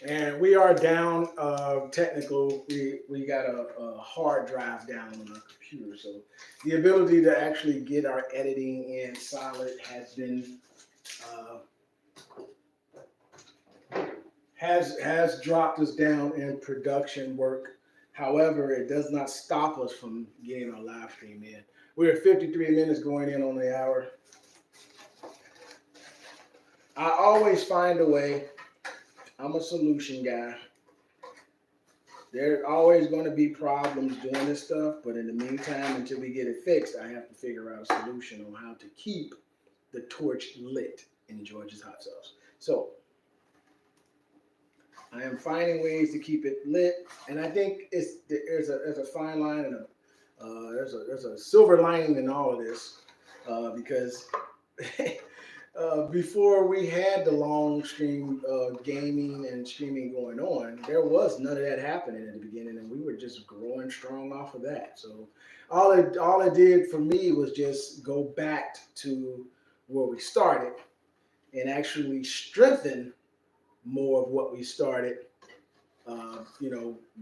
And we are down technical. We got a hard drive down on our computer, so the ability to actually get our editing in solid has dropped us down in production work. However, it does not stop us from getting our live stream in. We're at 53 minutes going in on the hour. I always find a way. I'm a solution guy. There's always going to be problems doing this stuff, but in the meantime, until we get it fixed, I have to figure out a solution on how to keep the torch lit in George's Hot Sauce. So I am finding ways to keep it lit, and I think there's a fine line and there's a silver lining in all of this because. Before we had the long stream gaming and streaming going on, there was none of that happening in the beginning, and we were just growing strong off of that. So all it did for me was just go back to where we started and actually strengthen more of what we started,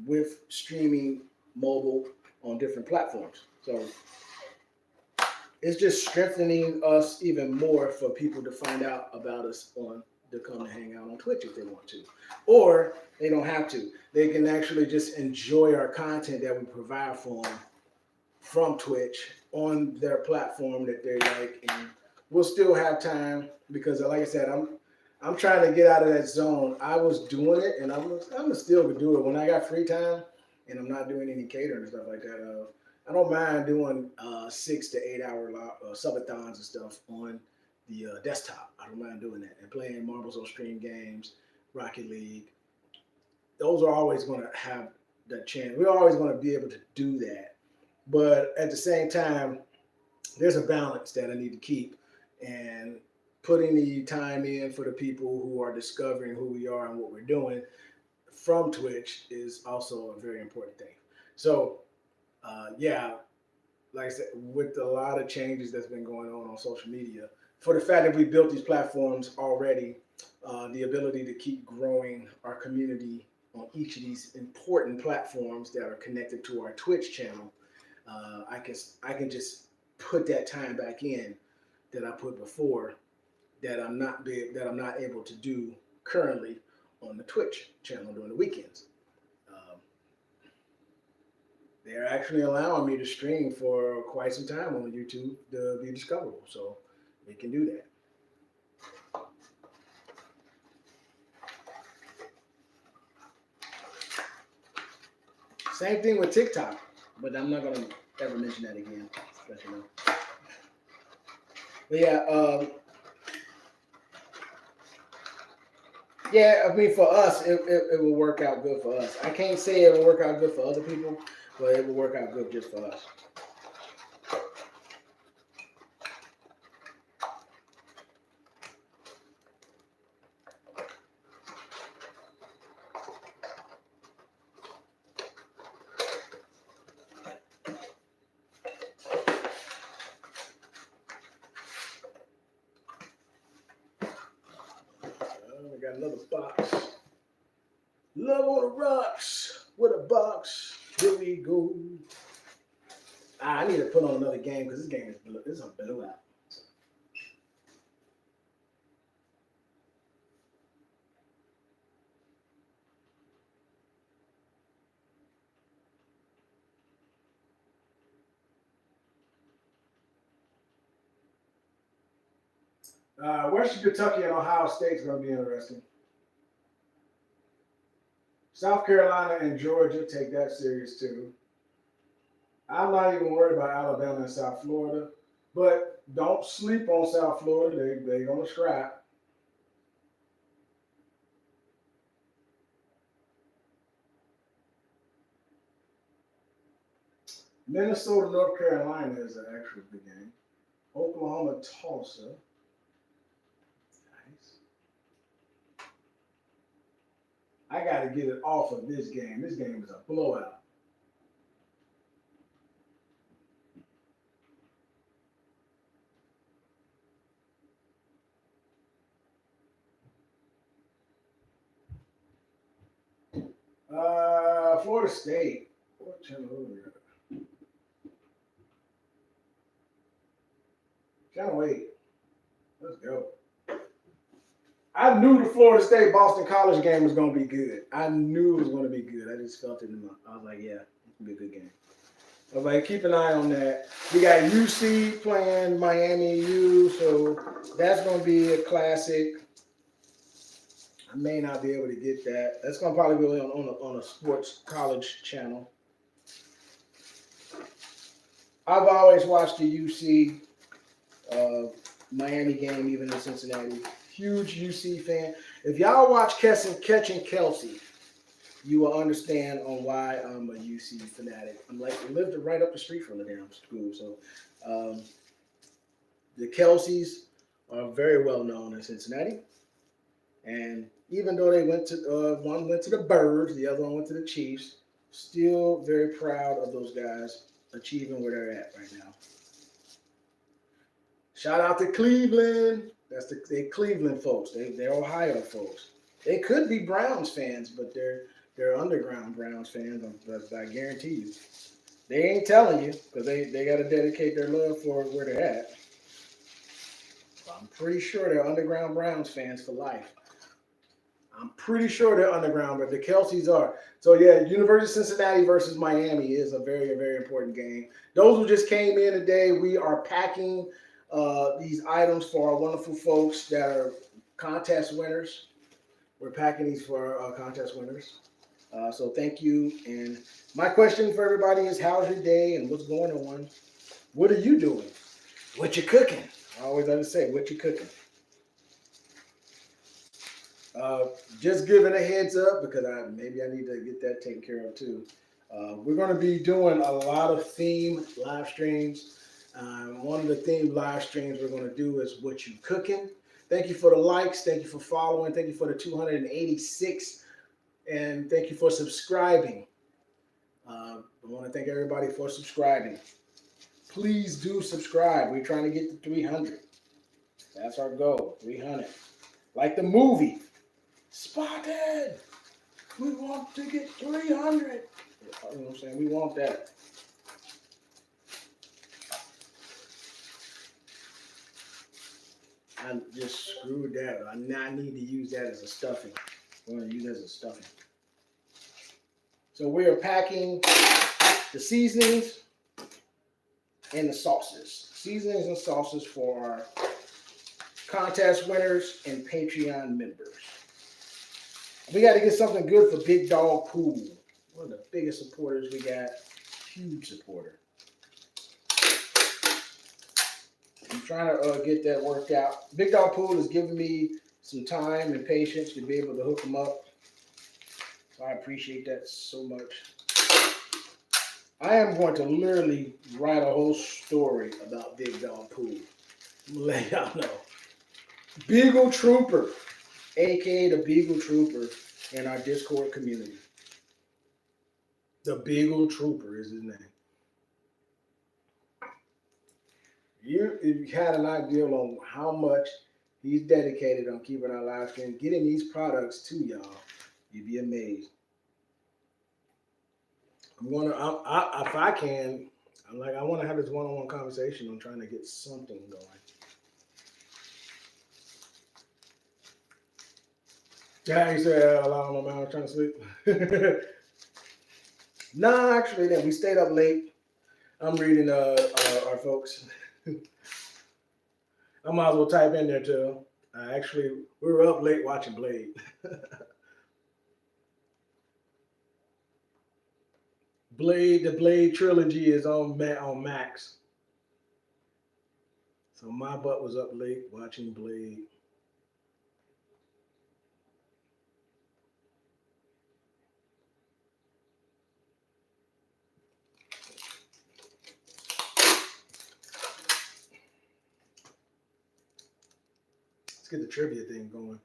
with streaming mobile on different platforms. So it's just strengthening us even more for people to find out about us on to come and hang out on Twitch if they want to. Or they don't have to. They can actually just enjoy our content that we provide for them from Twitch on their platform that they like. And we'll still have time because, like I said, I'm trying to get out of that zone. I was doing it, and I'm gonna still do it when I got free time, and I'm not doing any catering and stuff like that. I don't mind doing 6 to 8 hour subathons and stuff on the desktop. I don't mind doing that and playing Marbles on Stream games, Rocket League. Those are always going to have that chance. We're always going to be able to do that, but at the same time, there's a balance that I need to keep, and putting the time in for the people who are discovering who we are and what we're doing from Twitch is also a very important thing. So, yeah, like I said, with a lot of changes that's been going on social media, for the fact that we built these platforms already, the ability to keep growing our community on each of these important platforms that are connected to our Twitch channel, I can just put that time back in that I put before that I'm not able to do currently on the Twitch channel during the weekends. They're actually allowing me to stream for quite some time on YouTube to be discoverable, so we can do that. Same thing with TikTok, but I'm not gonna ever mention that again. Let you know. But yeah, yeah. I mean, for us, it will work out good for us. I can't say it will work out good for other people, but it will work out good just for us. We got another box. Love on the rocks with a box. Here we go. I need to put on another game because this game is blue. This is a blowout. Western Kentucky and Ohio State is going to be interesting. South Carolina and Georgia take that serious too. I'm not even worried about Alabama and South Florida, but don't sleep on South Florida. They're going to scrap. Minnesota, North Carolina is an actual big game. Oklahoma, Tulsa. Nice. I got to get it off of this game. This game is a blowout. Florida State. What channel are we at? Channel 8. Let's go. I knew the Florida State Boston College game was going to be good. I knew it was going to be good. I just felt it in my. I was like, yeah, it's going to be a good game. I was like, keep an eye on that. We got UC playing Miami U, so that's going to be a classic. I may not be able to get that. That's going to probably be on a sports college channel. I've always watched the UC Miami game, even in Cincinnati. Huge UC fan. If y'all watch Catching Kelsey, you will understand on why I'm a UC fanatic. I'm like, I lived right up the street from the damn school. So the Kelseys are very well known in Cincinnati. And even though they went to, one went to the Birds, the other one went to the Chiefs, still very proud of those guys achieving where they're at right now. Shout out to Cleveland. That's the Cleveland folks. They're Ohio folks. They could be Browns fans, but they're underground Browns fans. I guarantee you. They ain't telling you because they got to dedicate their love for where they're at. I'm pretty sure they're underground Browns fans for life. I'm pretty sure they're underground, but the Kelseys are. So yeah, University of Cincinnati versus Miami is a very, very important game. Those who just came in today, we are packing these items for our wonderful folks that are contest winners. We're packing these for our contest winners. So thank you. And my question for everybody is, how's your day and what's going on? What are you doing? What you cooking? I always have to say, what you cooking? Just giving a heads up because maybe I need to get that taken care of too. We're going to be doing a lot of theme live streams. One of the theme live streams we're going to do is what you cooking. Thank you for the likes. Thank you for following. Thank you for the 286. And thank you for subscribing. I want to thank everybody for subscribing. Please do subscribe. We're trying to get to 300. That's our goal, 300. Like the movie, Spotted. We want to get 300. You know what I'm saying? We want that. I just screwed that. I need to use that as a stuffing. I'm going to use it as a stuffing. So we are packing the seasonings and the sauces. Seasonings and sauces for our contest winners and Patreon members. We got to get something good for Big Dog Pool. One of the biggest supporters we got. Huge supporter. I'm trying to get that worked out. Big Dog Pool is giving me some time and patience to be able to hook them up. So I appreciate that so much. I am going to literally write a whole story about Big Dog Pool. I'm going to let y'all know. Beagle Trooper, aka the Beagle Trooper in our Discord community. The Beagle Trooper is his name. If you had an idea on how much he's dedicated on keeping our live stream, getting these products to y'all, you'd be amazed. If I can, I want to have this one-on-one conversation on trying to get something going. Yeah, he said, "Allow my man trying to sleep." No, actually, then we stayed up late. I'm reading our folks. I might as well type in there too. Actually, we were up late watching Blade. The Blade trilogy is on Max. So my butt was up late watching Blade. Let's get the trivia thing going.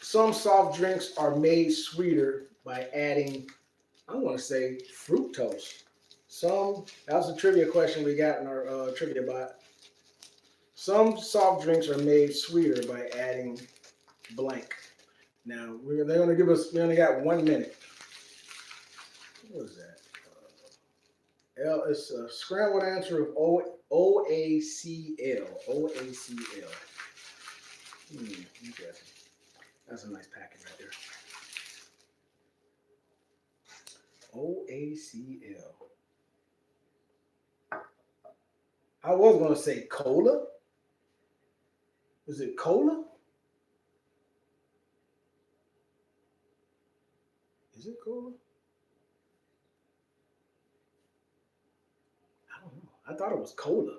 Some soft drinks are made sweeter by adding, I want to say, fructose. That was a trivia question we got in our trivia bot. Some soft drinks are made sweeter by adding blank. Now, they're going to give us, we only got 1 minute. What was that? It's a scrambled answer of OACL. OACL. Interesting. That's a nice packet right there. OACL. I was going to say cola. Is it cola? Is it cola? I don't know. I thought it was cola.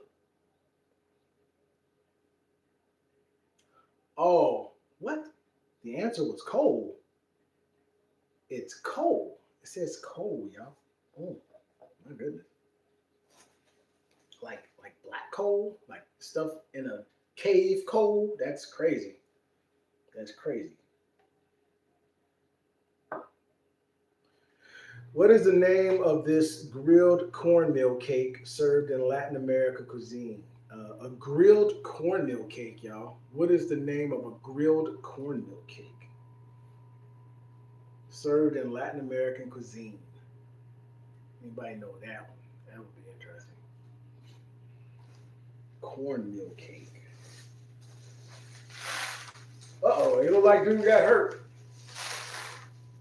Oh, what? The answer was coal. It's coal. It says coal, y'all. Oh, my goodness. Like black coal, like stuff in a cave coal. That's crazy. That's crazy. What is the name of this grilled cornmeal cake served in Latin America cuisine? A grilled cornmeal cake, y'all. What is the name of a grilled cornmeal cake? served in Latin American cuisine. Anybody know that one? That would be interesting. Cornmeal cake. Uh-oh, it looked like dude got hurt.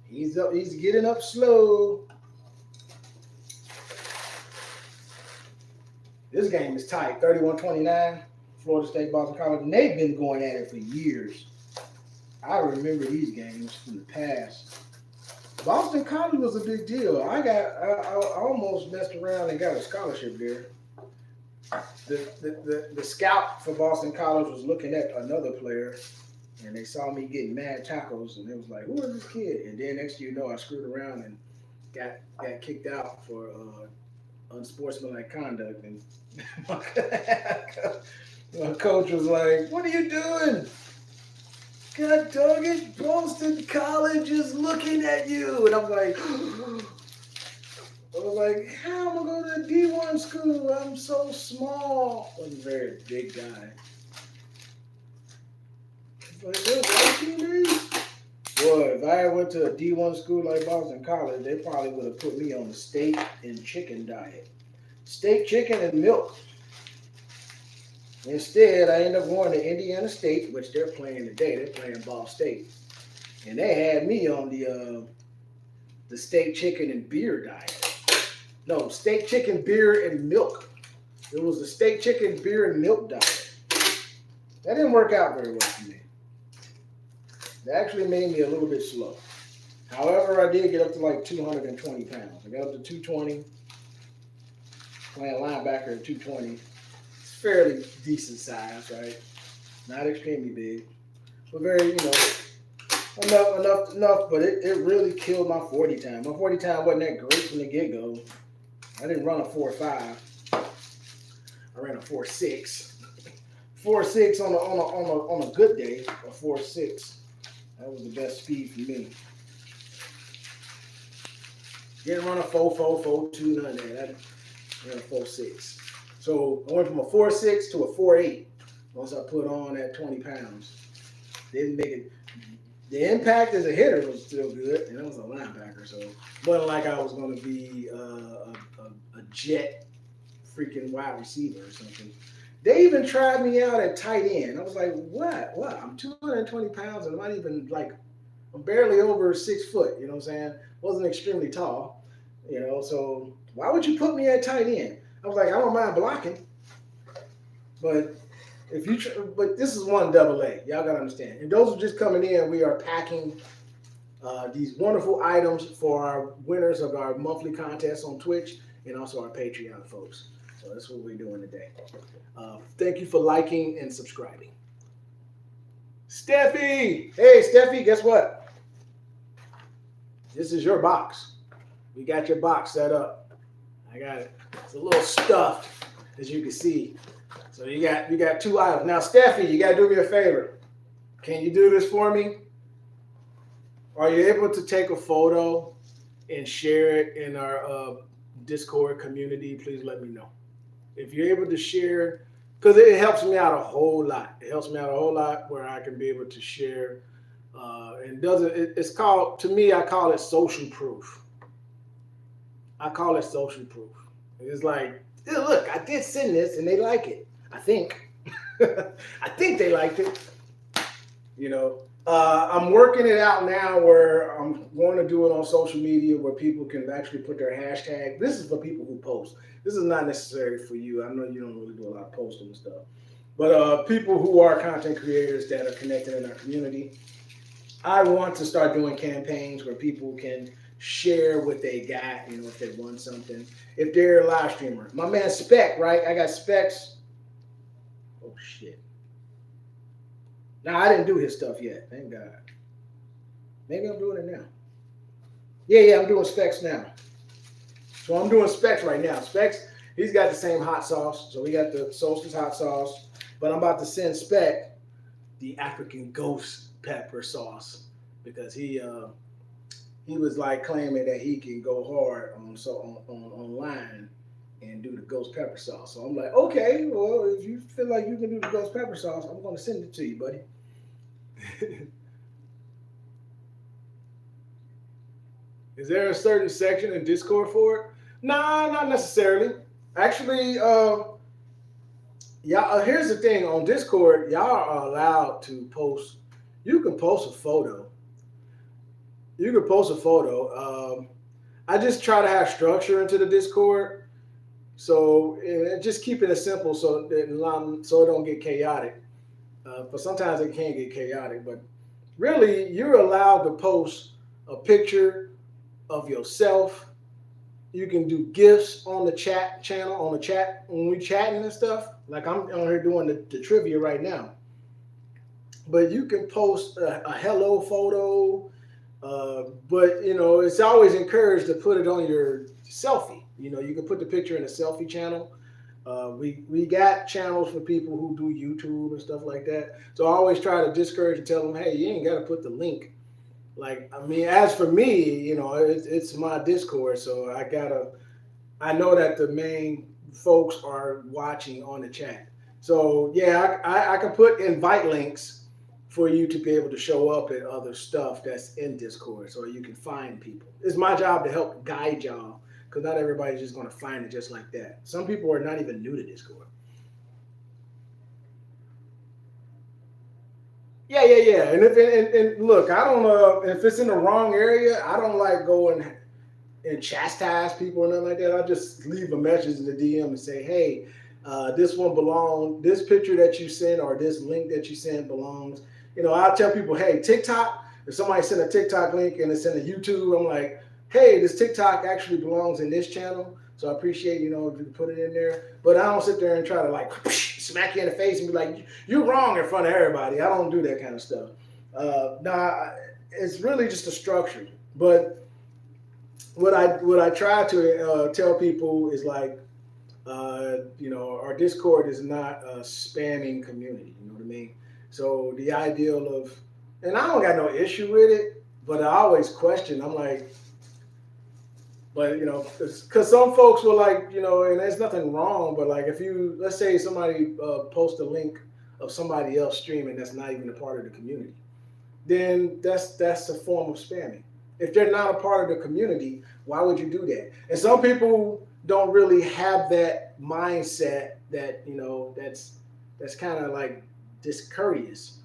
He's up, he's getting up slow. This game is tight, 31-29, Florida State, Boston College. And they've been going at it for years. I remember these games from the past. Boston College was a big deal. I almost messed around and got a scholarship there. The scout for Boston College was looking at another player, and they saw me getting mad tackles, and it was like, who is this kid? And then next thing you know, I screwed around and got kicked out for unsportsmanlike conduct. And my coach was like, what are you doing? God dog it, Boston College is looking at you. And I'm like, how am I going to a D1 school? I'm so small. I was a very big guy. Like, what me? Boy, if I went to a D1 school like Boston College, they probably would have put me on the steak and chicken diet. Steak, chicken, and milk. Instead, I ended up going to Indiana State, which they're playing today. They're playing Ball State. And they had me on the steak, chicken, and beer diet. No, steak, chicken, beer, and milk. It was the steak, chicken, beer, and milk diet. That didn't work out very well for me. It actually made me a little bit slow. However, I did get up to like 220 pounds. I got up to 220, playing linebacker at 220. It's fairly decent size, right? Not extremely big, but very, enough. But it really killed my 40 time. My 40 time wasn't that great from the get-go. I didn't run a 4.5. I ran a 4.6. 4.6 on a good day, a 4.6. That was the best speed for me. Didn't run a 4.2, none of that. I ran a 4.6. So I went from a 4.6 to a 4.8 once I put on that 20 pounds. Didn't make it. The impact as a hitter was still good, and I was a linebacker, so it wasn't like I was going to be a jet freaking wide receiver or something. They even tried me out at tight end. I was like, what? I'm 220 pounds and I'm not even I'm barely over 6 foot, you know what I'm saying? Wasn't extremely tall, so why would you put me at tight end? I was like, I don't mind blocking, but but this is 1AA. Y'all gotta understand. And those who are just coming in, we are packing these wonderful items for our winners of our monthly contest on Twitch and also our Patreon folks. So that's what we're doing today. Thank you for liking and subscribing. Steffi! Hey, Steffi, guess what? This is your box. We got your box set up. I got it. It's a little stuffed, as you can see. So you got 2 items. Now, Steffi, you got to do me a favor. Can you do this for me? Are you able to take a photo and share it in our Discord community? Please let me know. If you're able to share, because it helps me out a whole lot. It helps me out a whole lot where I can be able to share. It's called, to me, I call it social proof. It's like, hey, look, I did send this and they like it. I think. I think they liked it. I'm working it out now where I'm going to do it on social media where people can actually put their hashtag. This is for people who post. This is not necessary for you. I know you don't really do a lot of posting and stuff. But people who are content creators that are connected in our community, I want to start doing campaigns where people can share what they got, if they won something. If they're a live streamer. My man Spec, right? I got Specs. Oh, shit. Now, I didn't do his stuff yet. Thank God. Maybe I'm doing it now. Yeah, I'm doing Specs now. So I'm doing Specs right now. Specs, he's got the same hot sauce. So we got the Solstice hot sauce. But I'm about to send Spec the African ghost pepper sauce because he was like claiming that he can go hard on online and do the ghost pepper sauce. So I'm like, okay, well, if you feel like you can do the ghost pepper sauce, I'm going to send it to you, buddy. Is there a certain section in Discord for it? Nah, not necessarily. Actually, yeah. Here's the thing: on Discord, y'all are allowed to post. You can post a photo. You can post a photo. I just try to have structure into the Discord, so just keep it as simple so it don't get chaotic. But sometimes it can get chaotic. But really, you're allowed to post a picture of yourself. You can do gifts on the chat channel, on the chat when we chatting and stuff. Like I'm on here doing the trivia right now. But you can post a hello photo. But it's always encouraged to put it on your selfie. You can put the picture in a selfie channel. We got channels for people who do YouTube and stuff like that. So I always try to discourage and tell them, hey, you ain't got to put the link. Like, I mean, as for me, it's my Discord, so I know that the main folks are watching on the chat. So yeah, I can put invite links for you to be able to show up at other stuff that's in Discord, so you can find people. It's my job to help guide y'all, because not everybody's just going to find it just like that. Some people are not even new to Discord. Yeah. And look, I don't know if it's in the wrong area. I don't like going and chastise people or nothing like that. I just leave a message in the DM and say, hey, this picture that you sent or this link that you sent belongs. I'll tell people, hey, TikTok. If somebody sent a TikTok link and it's in the YouTube, I'm like, hey, this TikTok actually belongs in this channel. So I appreciate, if you put it in there. But I don't sit there and try to like smack you in the face and be like, you're wrong in front of everybody. I don't do that kind of stuff. Nah, it's really just a structure. But what I try to tell people is like, our Discord is not a spamming community. You know what I mean? So the ideal of, and I don't got no issue with it, but I always question. I'm like, but because some folks will like, and there's nothing wrong, but like if let's say somebody posts a link of somebody else streaming that's not even a part of the community, then that's a form of spamming. If they're not a part of the community, why would you do that? And some people don't really have that mindset that that's kind of like discourteous.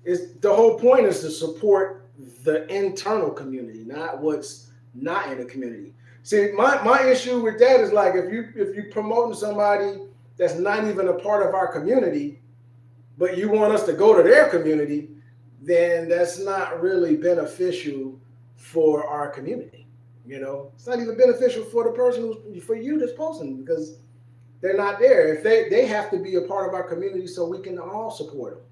The whole point is to support the internal community, not what's not in the community. See, my issue with that is like if you promoting somebody that's not even a part of our community, but you want us to go to their community, then that's not really beneficial for our community. It's not even beneficial for the person for you that's posting, because they're not there. If they have to be a part of our community, so we can all support them.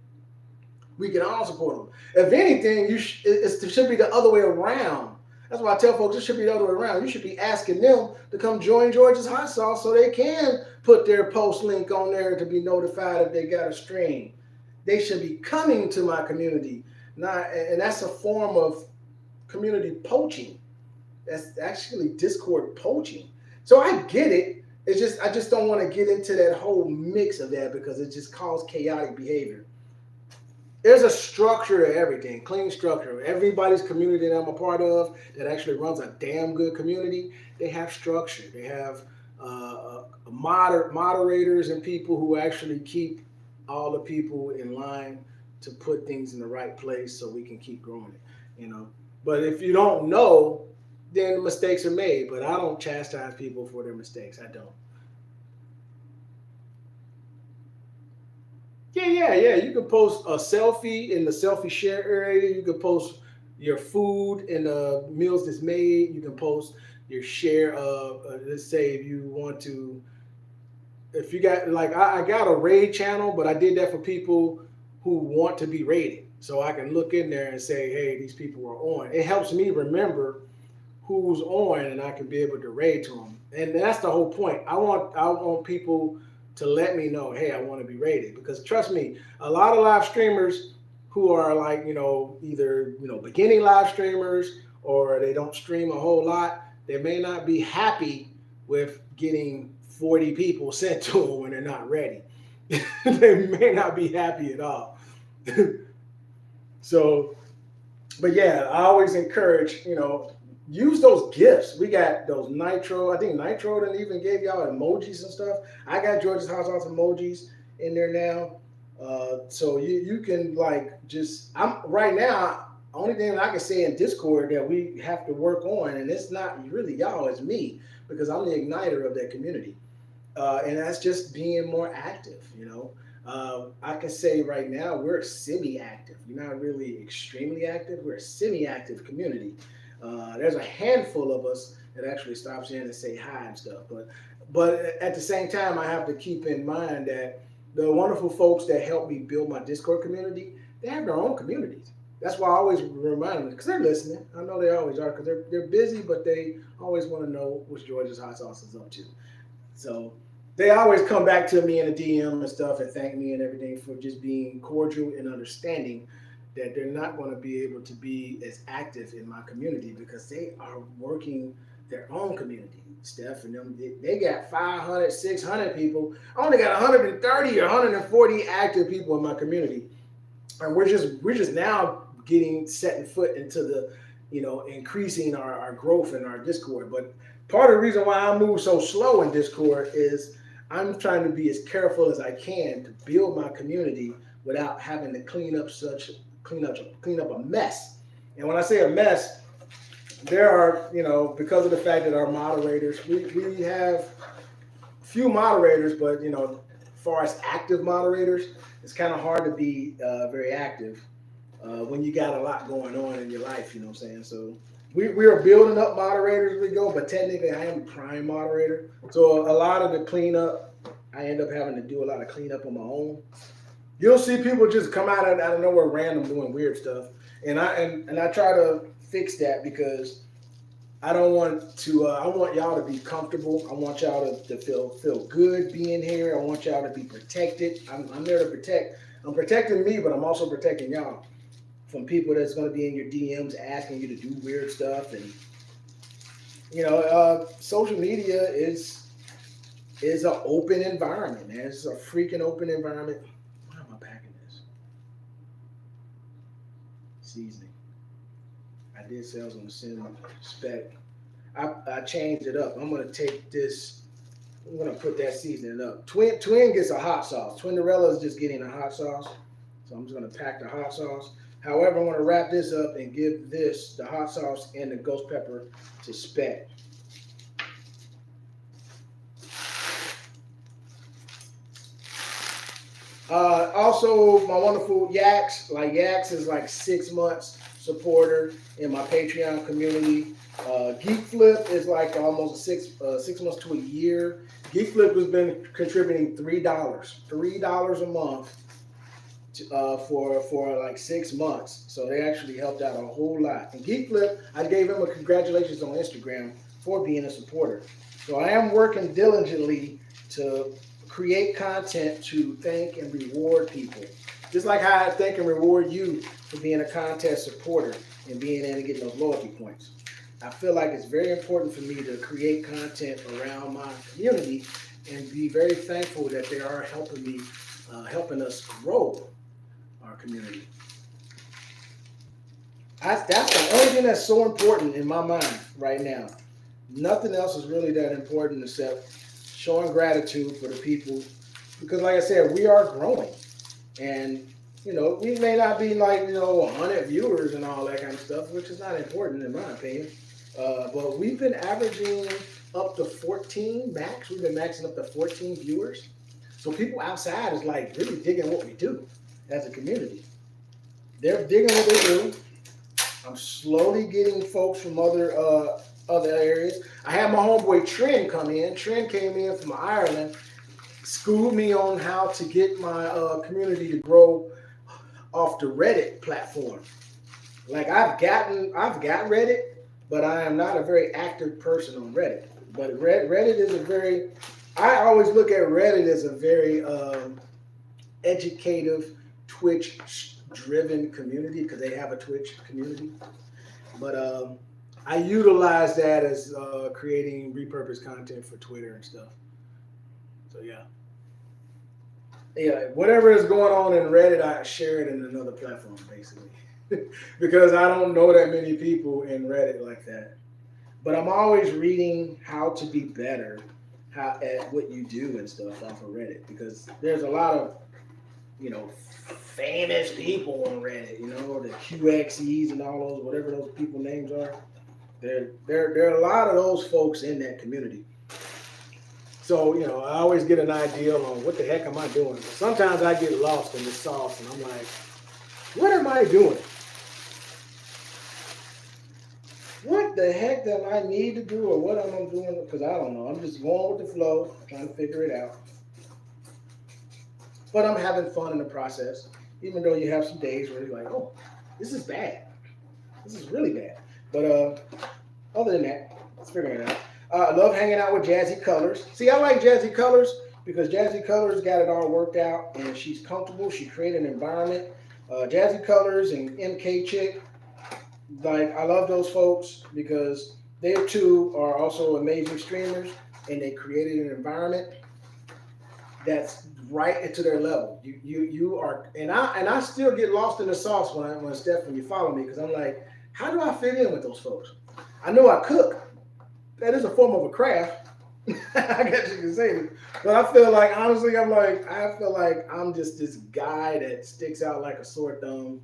We can all support them. If anything, it should be the other way around. That's why I tell folks it should be the other way around. You should be asking them to come join George's Hot Sauce so they can put their post link on there to be notified if they got a stream. They should be coming to my community. And that's a form of community poaching. That's actually Discord poaching. So I get it. I just don't want to get into that whole mix of that, because it just causes chaotic behavior. There's a structure to everything, clean structure. Everybody's community that I'm a part of that actually runs a damn good community, they have structure. They have moderators and people who actually keep all the people in line to put things in the right place so we can keep growing it. But if you don't know, then mistakes are made. But I don't chastise people for their mistakes. I don't. Yeah. You can post a selfie in the selfie share area. You can post your food in the meals that's made. You can post your share of, let's say if you want to, if you got, like, I got a raid channel, but I did that for people who want to be rated. So I can look in there and say, hey, these people are on. It helps me remember who's on, and I can be able to raid to them. And that's the whole point. I want people to let me know, hey, I want to be rated, because trust me, a lot of live streamers who are like, either, beginning live streamers, or they don't stream a whole lot, they may not be happy with getting 40 people sent to them when they're not ready. They may not be happy at all. So, but yeah, I always encourage, use those gifts. We got those Nitro. I think Nitro didn't even gave y'all emojis and stuff. I got George's Hot Sauce emojis in there now. So you can like just I'm right now. Only thing that I can say in Discord that we have to work on, and it's not really y'all, it's me because I'm the igniter of that community, and that's just being more active. I can say right now we're semi-active. We're not really extremely active. We're a semi-active community. There's a handful of us that actually stops in and say hi and stuff. But at the same time, I have to keep in mind that the wonderful folks that help me build my Discord community, they have their own communities. That's why I always remind them because they're listening. I know they always are because they're busy, but they always want to know what George's Hot Sauce is up to. So they always come back to me in a DM and stuff and thank me and everything for just being cordial and understanding that they're not going to be able to be as active in my community because they are working their own community. Steph and them, they got 500, 600 people. I only got 130 or 140 active people in my community. And we're just now getting setting foot into the, increasing our growth in our Discord. But part of the reason why I move so slow in Discord is I'm trying to be as careful as I can to build my community without having to clean up a mess. And when I say a mess, there are, because of the fact that our moderators, we have few moderators, but as far as active moderators, it's kind of hard to be very active when you got a lot going on in your life. You know what I'm saying? So we are building up moderators as we go, but technically I am the prime moderator. So a lot of the cleanup, I end up having to do a lot of cleanup on my own. You'll see people just come out of nowhere random doing weird stuff, and I try to fix that because I don't want to. I want y'all to be comfortable. I want y'all to feel good being here. I want y'all to be protected. I'm there to protect. I'm protecting me, but I'm also protecting y'all from people that's going to be in your DMs asking you to do weird stuff. And social media is an open environment, man. It's a freaking open environment. Why am I packing this? Seasoning. I did say I was going to send spec. I changed it up. I'm going to take this. I'm going to put that seasoning up. Twin gets a hot sauce. Twinderella is just getting a hot sauce. So I'm just going to pack the hot sauce. However, I want to wrap this up and give this, the hot sauce and the ghost pepper, to spec. Also, my wonderful Yaks. Like Yaks is like 6 months supporter in my Patreon community. Geek Flip is like almost 6 months to a year. Geek Flip has been contributing $3 a month for like 6 months. So they actually helped out a whole lot. And Geek Flip, I gave him a congratulations on Instagram for being a supporter. So I am working diligently to create content to thank and reward people. Just like how I thank and reward you for being a contest supporter and being in and getting those loyalty points. I feel like it's very important for me to create content around my community and be very thankful that they are helping me, helping us grow our community. That's the only thing that's so important in my mind right now. Nothing else is really that important except showing gratitude for the people, because like I said, we are growing, and we may not be like 100 viewers and all that kind of stuff, which is not important in my opinion, but we've been averaging up to 14 max. We've been maxing up to 14 viewers, so people outside is like really digging what we do as a community. They're digging what they do. I'm slowly getting folks from other areas. I had my homeboy Trent come in. Trent came in from Ireland, schooled me on how to get my community to grow off the Reddit platform. Like I've got Reddit, but I am not a very active person on Reddit. But Reddit is I always look at Reddit as a very educative, Twitch-driven community because they have a Twitch community. But I utilize that as creating repurposed content for Twitter and stuff. So yeah, whatever is going on in Reddit, I share it in another platform basically, because I don't know that many people in Reddit like that. but I'm always reading how to be better at what you do and stuff off of Reddit because there's a lot of famous people on Reddit. The QXEs and all those whatever those people names are. There are a lot of those folks in that community. So, I always get an idea on what the heck am I doing. But sometimes I get lost in the sauce and I'm like, what am I doing? What the heck do I need to do or what am I doing? Because I don't know. I'm just going with the flow, trying to figure it out. But I'm having fun in the process, even though you have some days where you're like, oh, this is bad. This is really bad. But other than that, let's figure it out. I love hanging out with Jazzy Colors. See, I like Jazzy Colors because Jazzy Colors got it all worked out and she's comfortable. She created an environment. Jazzy Colors and MK Chick, like I love those folks because they too are also amazing streamers and they created an environment that's right into their level. You are, and I still get lost in the sauce when Steph, when you follow me because I'm like, how do I fit in with those folks? I know I cook. That is a form of a craft. I guess you can say it. But I feel like, honestly, I feel like I'm just this guy that sticks out like a sore thumb,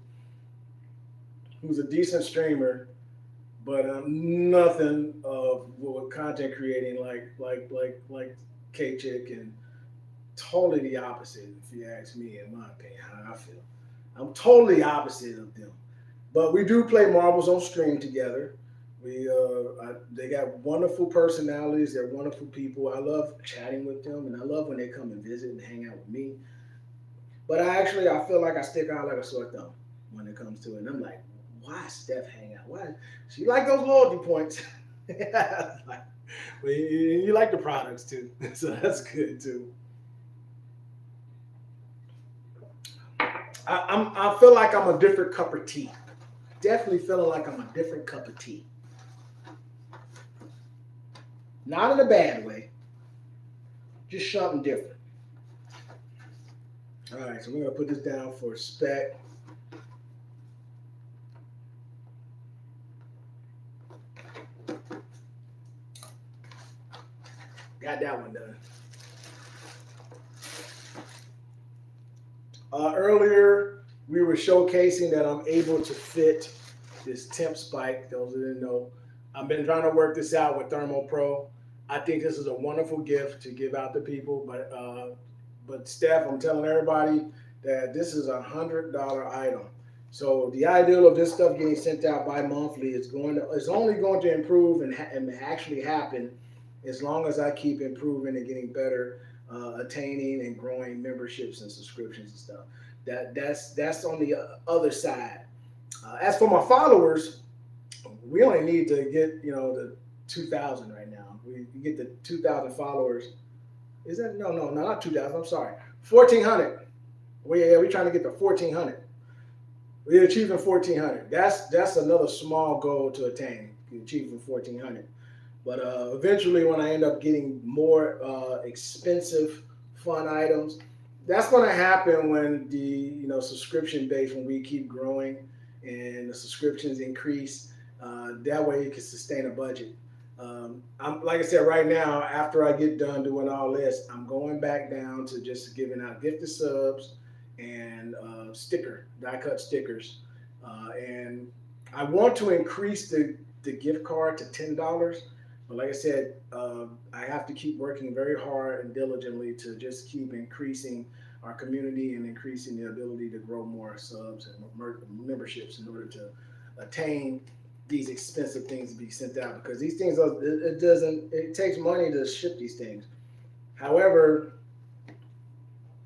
who's a decent streamer, but nothing of content creating like K-Chick, and totally the opposite, if you ask me, in my opinion, how I feel. I'm totally opposite of them. But we do play marbles on stream together. They got wonderful personalities. They're wonderful people. I love chatting with them, and I love when they come and visit and hang out with me. But I feel like I stick out like a sore thumb when it comes to it. And I'm like, why Steph hang out? Why she like those loyalty points? Well, you like the products too, so that's good too. I feel like I'm a different cup of tea. Definitely feeling like I'm a different cup of tea. Not in a bad way, just something different. All right, so we're going to put this down for spec. Got that one done. Earlier, we were showcasing that I'm able to fit this temp spike. Those who didn't know, I've been trying to work this out with Thermo Pro. I think this is a wonderful gift to give out to people. But Steph, I'm telling everybody that this is $100 item. So the ideal of this stuff getting sent out bi-monthly is only going to improve and actually happen as long as I keep improving and getting better, attaining and growing memberships and subscriptions and stuff. That's on the other side. As for my followers, we only need to get the 2,000 right now. We get the 2,000 followers. Is that no, not 2,000? I'm sorry, 1,400. We're trying to get to 1,400. We're achieving 1,400. That's another small goal to attain. Achieving 1,400. But eventually, when I end up getting more expensive fun items, that's going to happen when the subscription base, when we keep growing and the subscriptions increase. That way, you can sustain a budget. I'm like I said, right now, after I get done doing all this, I'm going back down to just giving out gifted subs and die cut stickers. And I want to increase the gift card to $10. But like I said, I have to keep working very hard and diligently to just keep increasing our community and increasing the ability to grow more subs and memberships in order to attain these expensive things to be sent out, because these things it takes money to ship these things. However,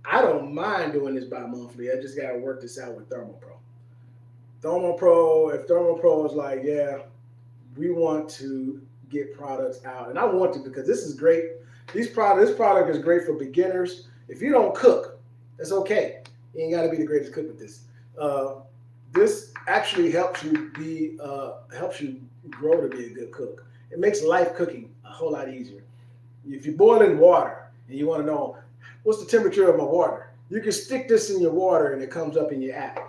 I don't mind doing this bi-monthly. I just got to work this out with Thermo Pro. If Thermo Pro is like, yeah, we want to get products out, and I want to, because this is great. This product is great for beginners. If you don't cook, that's okay. You ain't got to be the greatest cook with this. This actually helps you grow to be a good cook. It makes life cooking a whole lot easier. If you're boiling water and you want to know what's the temperature of my water, you can stick this in your water and it comes up in your app.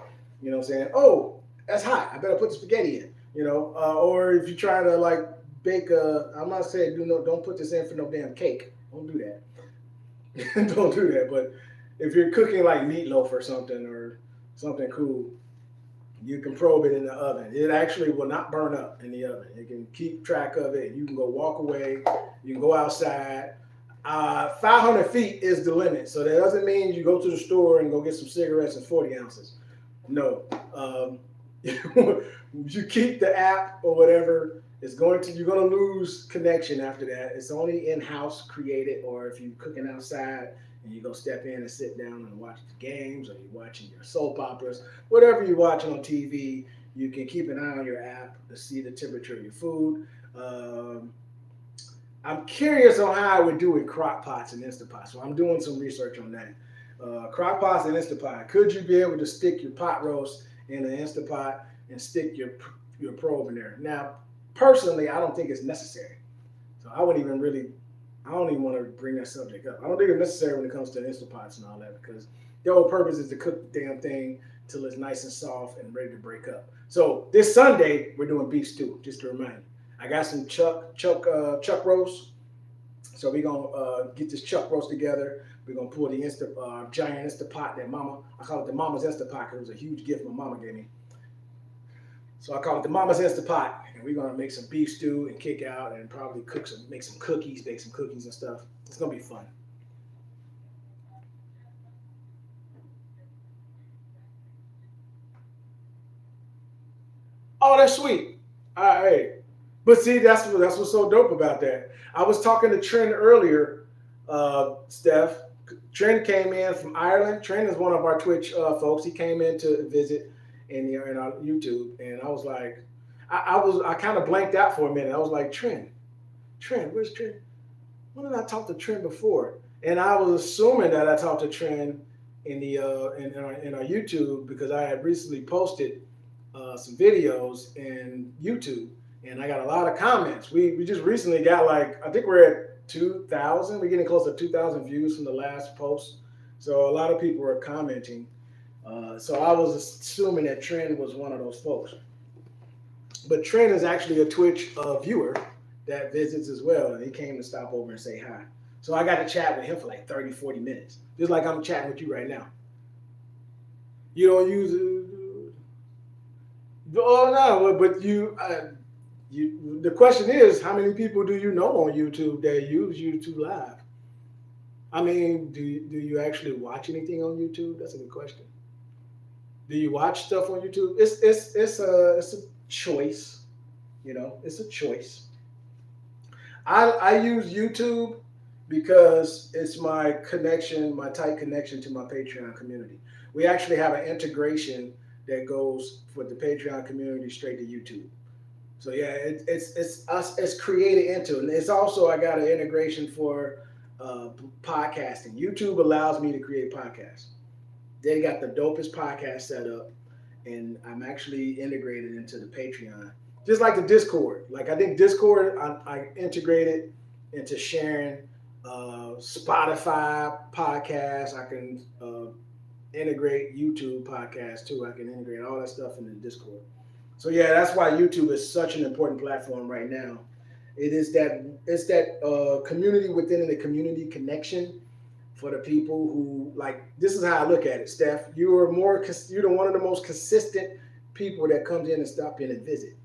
You know what I'm saying? Oh, that's hot. I better put the spaghetti in. Or if you try to bake a. I'm not saying don't put this in for no damn cake. Don't do that. Don't do that. But if you're cooking like meatloaf or something cool, you can probe it in the oven. It actually will not burn up in the oven. You can keep track of it. You can go walk away. You can go outside. 500 feet is the limit. So that doesn't mean you go to the store and go get some cigarettes and 40 ounces. No. You keep the app or whatever. You're going to lose connection after that. It's only in-house created, or if you're cooking outside and you go step in and sit down and watch the games, or you're watching your soap operas, whatever you're watching on TV, you can keep an eye on your app to see the temperature of your food. I'm curious on how I would do with crock pots and Instapot, so I'm doing some research on that. Crock pots and Instapot. Could you be able to stick your pot roast in an Instapot and stick your probe in there? Now, personally, I don't think it's necessary. So I don't even want to bring that subject up. I don't think it's necessary when it comes to Instapots and all that, because the whole purpose is to cook the damn thing till it's nice and soft and ready to break up. So this Sunday, we're doing beef stew, just to remind you. I got some chuck roast. So we're going to get this chuck roast together. We're going to pull the giant Instapot that I call it the Mama's Instapot because it was a huge gift my mama gave me. So I call it the Mama's Instapot, and we're gonna make some beef stew and kick out, and probably make some cookies, bake some cookies and stuff. It's gonna be fun. Oh, that's sweet. All right, but see, that's what's so dope about that. I was talking to Trent earlier, Steph. Trent came in from Ireland. Trent is one of our Twitch folks. He came in to visit in our YouTube, and I was like, I kind of blanked out for a minute. I was like, Trent, where's Trent? When did I talk to Trent before? And I was assuming that I talked to Trent in our YouTube, because I had recently posted some videos in YouTube, and I got a lot of comments. We just recently got, like, I think we're at 2,000. We're getting close to 2,000 views from the last post. So a lot of people are commenting. So I was assuming that Trent was one of those folks. But Trent is actually a Twitch viewer that visits as well, and he came to stop over and say hi. So I got to chat with him for like 30, 40 minutes, just like I'm chatting with you right now. You don't use it? Oh, no, but the question is, how many people do you know on YouTube that use YouTube Live? I mean, do you actually watch anything on YouTube? That's a good question. Do you watch stuff on YouTube? It's a choice, it's a choice. I use YouTube because it's my tight connection to my Patreon community. We actually have an integration that goes for the Patreon community straight to YouTube. So yeah, it's created into, and it's also, I got an integration for podcasting. YouTube allows me to create podcasts. They got the dopest podcast set up, and I'm actually integrated into the Patreon, just like the Discord. Like, I think Discord, I integrated into sharing Spotify podcasts. I can integrate YouTube podcasts too. I can integrate all that stuff into Discord. So yeah, that's why YouTube is such an important platform right now. It's that community within the community connection for the people who, like, this is how I look at it, Steph. You're one of the most consistent people that comes in and stop in and visit.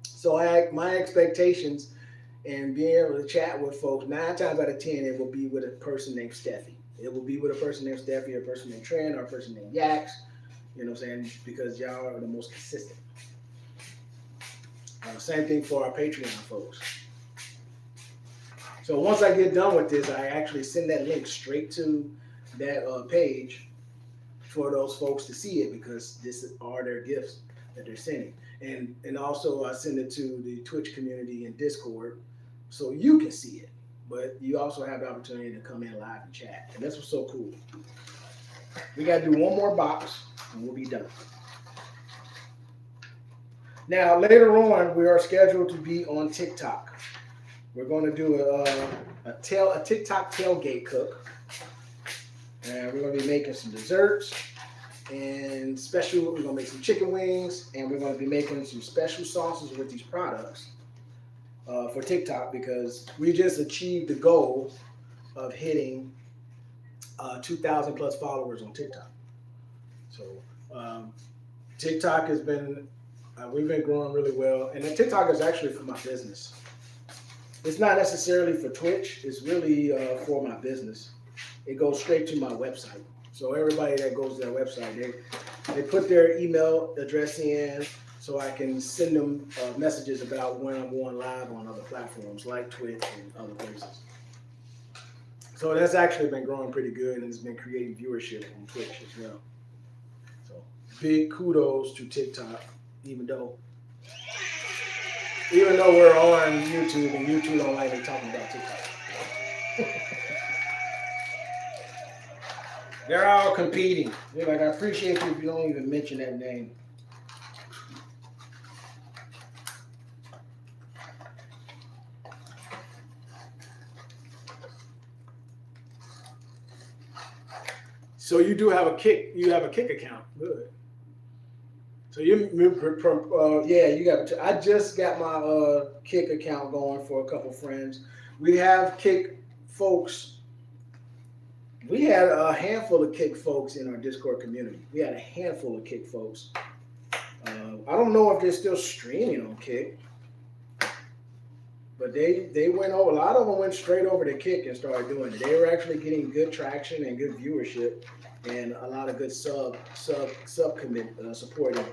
So my expectations and being able to chat with folks, 9 times out of 10, it will be with a person named Steffi. It will be with a person named Steffi, a person named Trent, or a person named Yax. You know what I'm saying? Because y'all are the most consistent. Same thing for our Patreon folks. So once I get done with this, I actually send that link straight to that page for those folks to see it, because this are their gifts that they're sending. And also I send it to the Twitch community and Discord so you can see it. But you also have the opportunity to come in live and chat. And that's what's so cool. We got to do one more box and we'll be done. Now, later on, we are scheduled to be on TikTok. We're going to do a TikTok tailgate cook. And we're going to be making some desserts and we're going to make some chicken wings, and we're going to be making some special sauces with these products. for TikTok because we just achieved the goal of hitting 2,000 plus followers on TikTok. So um, TikTok has been we've been growing really well, and then TikTok is actually for my business. It's not necessarily for Twitch. It's really for my business. It goes straight to my website. So everybody that goes to that website, they put their email address in, so I can send them messages about when I'm going live on other platforms like Twitch and other places. So that's actually been growing pretty good, and it's been creating viewership on Twitch as well. So big kudos to TikTok, even though we're on YouTube and YouTube don't like me talking about TikTok. They're all competing. They're like, I appreciate you if you don't even mention that name. So you do have a Kick. You have a Kick account. Good. So yeah, you got. I just got my Kick account going for a couple friends. We have Kick folks. We had a handful of Kick folks in our Discord community. We had a handful of Kick folks. I don't know if they're still streaming on Kick, but they went over. A lot of them went straight over to Kick and started doing it. They were actually getting good traction and good viewership, and a lot of good sub commit supporting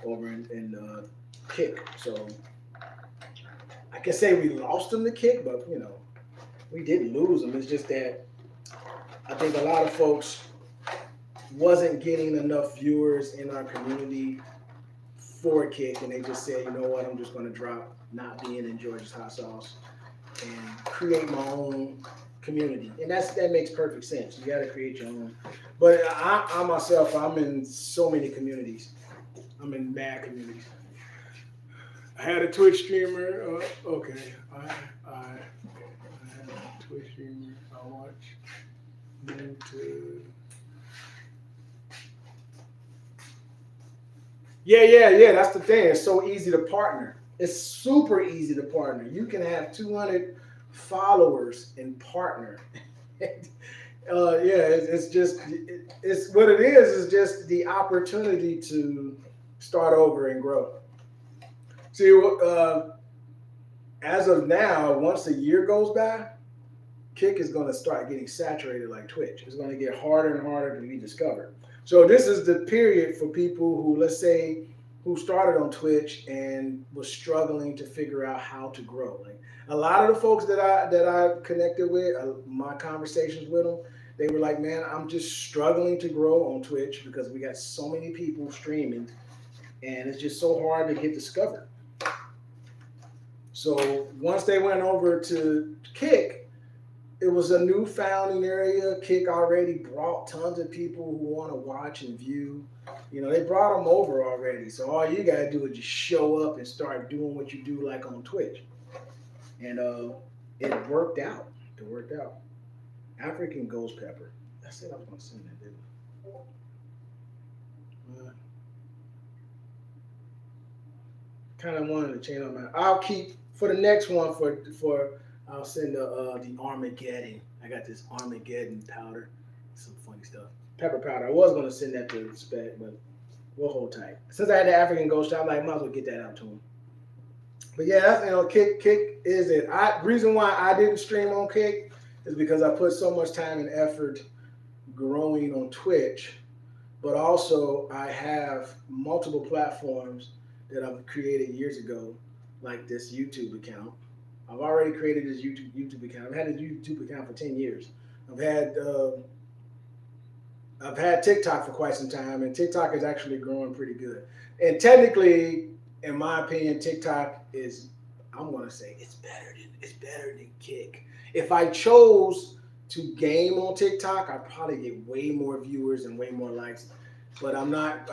over in Kick. So I can say we lost them to Kick, but we didn't lose them. It's just that I think a lot of folks wasn't getting enough viewers in our community for Kick, and they just said, you know what, I'm just going to drop Not Being in Georgia's Hot Sauce and create my own community. And that makes perfect sense. You got to create your own. But I myself, I'm in so many communities. I'm in mad communities. I had a Twitch streamer. Okay, I had a Twitch streamer. I watch. Into yeah. That's the thing. It's so easy to partner. It's super easy to partner. You can have 200 followers and partner. It's just it's what it is. Is just the opportunity to start over and grow. See, as of now, once a year goes by, Kick is going to start getting saturated like Twitch. It's going to get harder and harder to be discovered. So this is the period for people who, let's say, who started on Twitch and was struggling to figure out how to grow. Like a lot of the folks that I connected with, my conversations with them, they were like, "Man, I'm just struggling to grow on Twitch because we got so many people streaming, and it's just so hard to get discovered." So once they went over to Kick, it was a new founding area. Kick already brought tons of people who want to watch and view. They brought them over already. So all you got to do is just show up and start doing what you do like on Twitch. And it worked out. It worked out. African Ghost Pepper. I said I was going to send that, didn't I? Kind of wanted to change on that. I'll keep, for the next one, I'll send the Armageddon. I got this Armageddon powder. Some funny stuff. Pepper powder. I was going to send that to Spec, but we'll hold tight. Since I had the African Ghost, I'm like, might as well get that out to him. But yeah, that's, Kick is it. Reason why I didn't stream on Kick is because I put so much time and effort growing on Twitch, but also I have multiple platforms that I've created years ago, like this YouTube account. I've already created this YouTube account. I've had a YouTube account for 10 years. I've had TikTok for quite some time, and TikTok is actually growing pretty good. And technically, in my opinion, TikTok is, I'm gonna say it's better than Kick. If I chose to game on TikTok, I'd probably get way more viewers and way more likes. But I'm not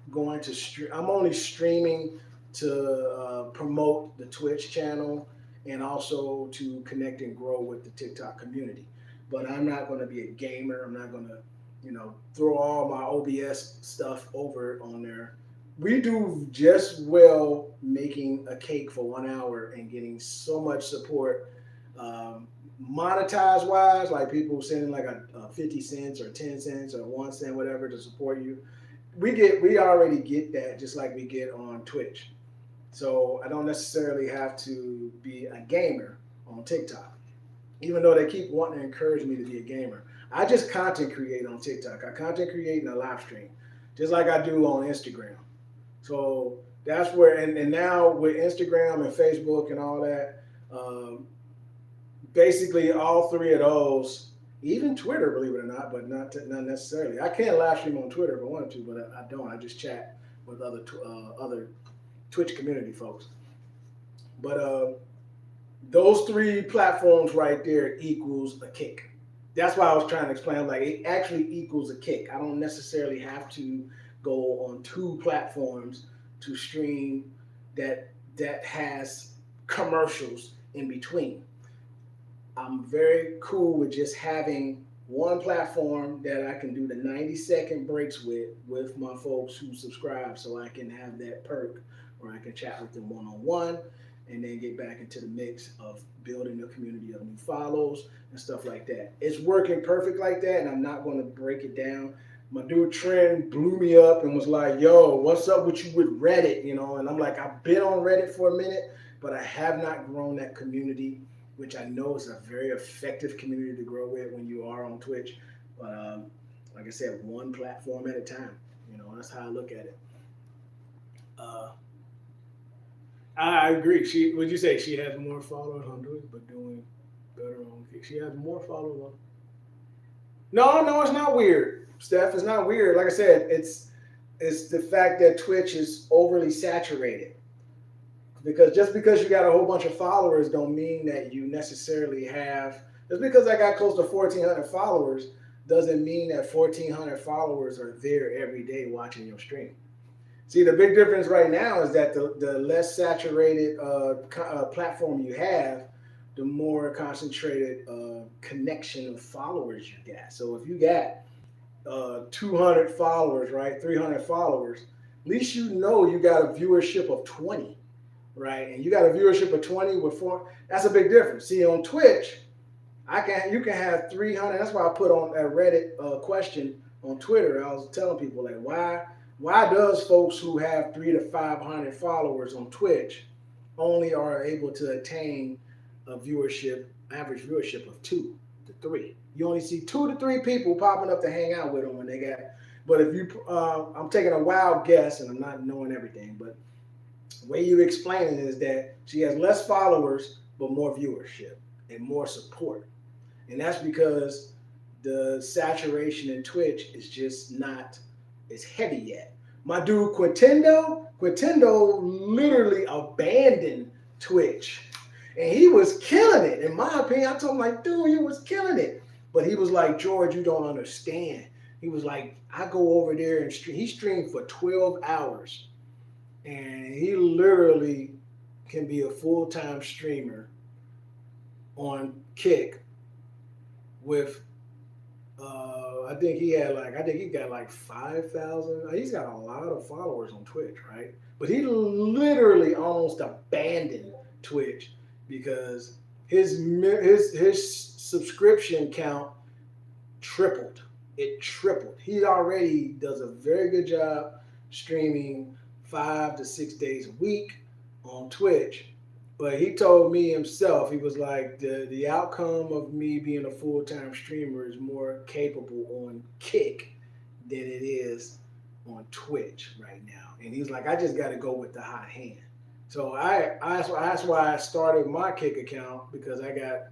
going to stream. I'm only streaming to promote the Twitch channel and also to connect and grow with the TikTok community. But I'm not going to be a gamer. I'm not going to, throw all my OBS stuff over on there. we do just well making a cake for 1 hour and getting so much support. Um, Monetize wise, like people sending like a 50 cents or 10 cents or 1 cent, whatever, to support you. We already get that just like we get on Twitch. So I don't necessarily have to be a gamer on TikTok, even though they keep wanting to encourage me to be a gamer. I just content create on TikTok. I content create in a live stream, just like I do on Instagram. So that's where, and now with Instagram and Facebook and all that, um, basically all three of those, even Twitter, believe it or not, but not necessarily. I can live stream on Twitter if I wanted to, but I don't. I just chat with other Twitch community folks. But those three platforms right there equals a kick. That's why I was trying to explain. Like it actually equals a kick. I don't necessarily have to go on two platforms to stream that has commercials in between. I'm very cool with just having one platform that I can do the 90-second breaks with my folks who subscribe so I can have that perk where I can chat with them one on one and then get back into the mix of building a community of new follows and stuff like that. It's working perfect like that, and I'm not going to break it down. My dude Trend blew me up and was like, "Yo, what's up with you with Reddit?" And I'm like, "I've been on Reddit for a minute, but I have not grown that community, which I know is a very effective community to grow with when you are on Twitch." But like I said, one platform at a time. That's how I look at it. Uh, I agree. Would you say she has more followers on Twitch, but doing better on Kick? She has more followers on. No, no, it's not weird, Steph. It's not weird. Like I said, it's the fact that Twitch is overly saturated. Because just because you got a whole bunch of followers don't mean that you necessarily have. Just because I got close to 1,400 followers doesn't mean that 1,400 followers are there every day watching your stream. See, the big difference right now is that the less saturated platform you have, the more concentrated connection of followers you got. So if you got 200 followers, right, 300 followers, at least you know you got a viewership of 20, right? And you got a viewership of 20 with four. That's a big difference. See, on Twitch, you can have 300. That's why I put on a Reddit question on Twitter. I was telling people like, why does folks who have 300 to 500 followers on Twitch only are able to attain a average viewership of 2 to 3? You only see 2 to 3 people popping up to hang out with them when they got. But if you, I'm taking a wild guess and I'm not knowing everything, but the way you explain it is that she has less followers but more viewership and more support, and that's because the saturation in Twitch is just not as heavy yet. My dude Quintendo literally abandoned Twitch, and he was killing it. In my opinion, I told him like, dude, he was killing it. But he was like, George, you don't understand. He was like, I go over there and stream. He streamed for 12 hours, and he literally can be a full-time streamer on Kick with I think he got like 5,000. He's got a lot of followers on Twitch, right? But he literally almost abandoned Twitch because his subscription count tripled. It tripled. He already does a very good job streaming 5 to 6 days a week on Twitch. But he told me himself, he was like, the outcome of me being a full time streamer is more capable on Kick than it is on Twitch right now. And he's like, I just got to go with the hot hand. So that's why I started my Kick account, because I got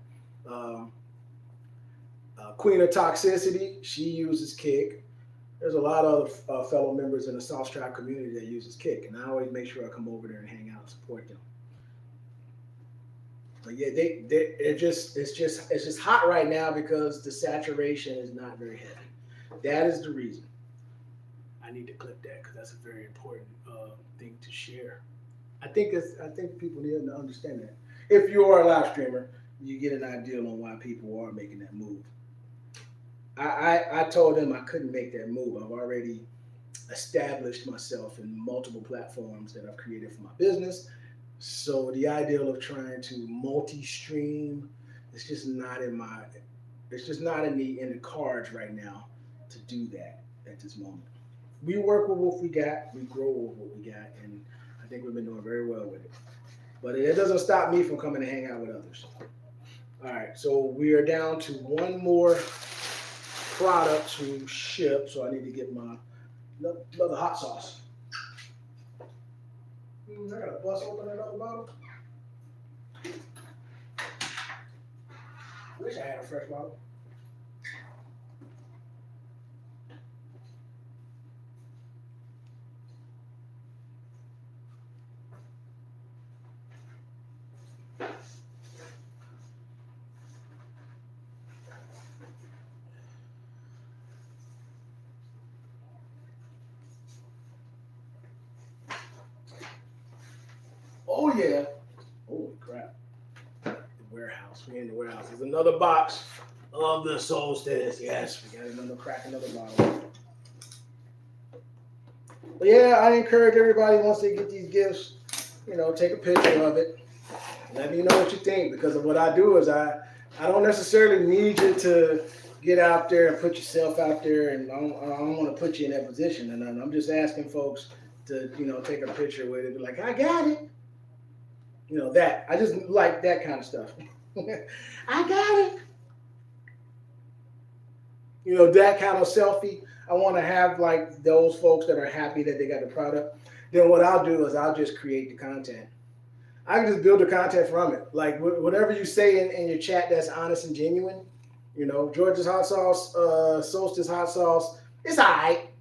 Queen of Toxicity. She uses Kick. There's a lot of fellow members in the South Tribe community that uses Kick, and I always make sure I come over there and hang out and support them. But yeah, it's just hot right now because the saturation is not very heavy. That is the reason. I need to clip that because that's a very important thing to share. I think people need to understand that. If you are a live streamer, you get an idea on why people are making that move. I told them I couldn't make that move. I've already established myself in multiple platforms that I've created for my business. So the ideal of trying to multi-stream, it's just not in my, it's just not in the cards right now to do that at this moment. We work with what we got, we grow with what we got, and I think we've been doing very well with it. But it doesn't stop me from coming to hang out with others. All right, so we are down to one more product to ship, so I need to get my another hot sauce. I gotta bust open another bottle. I wish I had a fresh bottle. Oh yeah. Holy crap. The warehouse. We in the warehouse. There's another box of the Solstice. Yes, we got another crack, another bottle. But yeah, I encourage everybody once they get these gifts, take a picture of it. Let me know what you think, because of what I do is I don't necessarily need you to get out there and put yourself out there, and I don't want to put you in that position. And I'm just asking folks to take a picture with it, be like, I got it. That I just like that kind of stuff. I got it. That kind of selfie. I want to have like those folks that are happy that they got the product. Then what I'll do is I'll just create the content. I can just build the content from it. Like whatever you say in your chat that's honest and genuine. George's hot sauce, Solstice hot sauce. It's all right.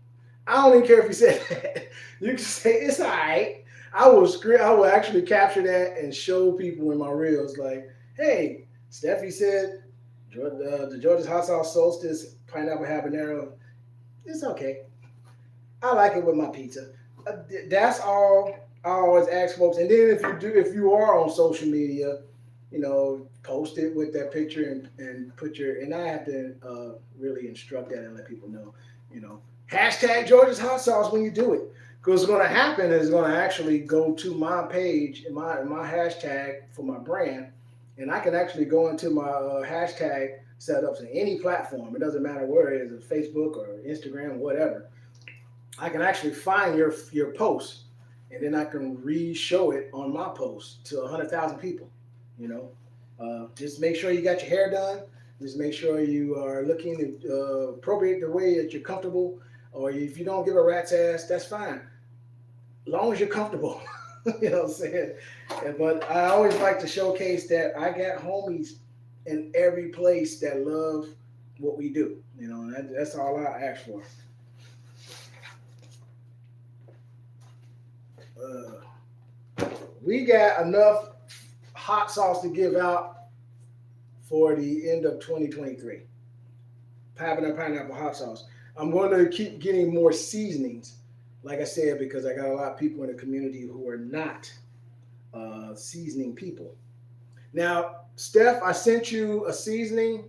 I don't even care if you said that. You can say it's all right. I will actually capture that and show people in my reels like, hey, Steffi said the George's hot sauce Solstice pineapple habanero. It's okay. I like it with my pizza. That's all I always ask folks. And then if you are on social media, post it with that picture and and I have to really instruct that and let people know, hashtag George's hot sauce when you do it. Because what's going to happen is it's going to actually go to my page and my hashtag for my brand, and I can actually go into my hashtag setups in any platform. It doesn't matter where it is, Facebook or Instagram, whatever. I can actually find your post, and then I can re-show it on my post to 100,000 people. Just make sure you got your hair done. Just make sure you are looking appropriate the way that you're comfortable. Or if you don't give a rat's ass, that's fine. As long as you're comfortable. You know what I'm saying? But I always like to showcase that I got homies in every place that love what we do. And that's all I ask for. We got enough hot sauce to give out for the end of 2023. Pineapple hot sauce. I'm going to keep getting more seasonings, like I said, because I got a lot of people in the community who are not seasoning people. Now, Steph, I sent you a seasoning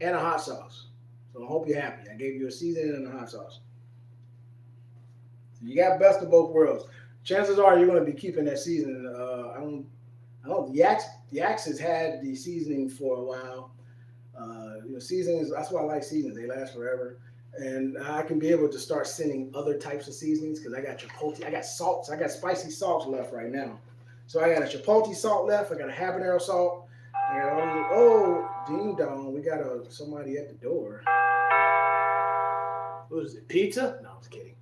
and a hot sauce. So I hope you're happy. I gave you a seasoning and a hot sauce. So you got best of both worlds. Chances are you're going to be keeping that seasoning. I don't. Yaks has had the seasoning for a while. Seasonings. That's why I like seasonings. They last forever. And I can be able to start sending other types of seasonings because I got chipotle, I got salts, I got spicy salts left right now. So I got a chipotle salt left, I got a habanero salt. Ding dong, we got somebody at the door. What is it, pizza? No, I'm just kidding.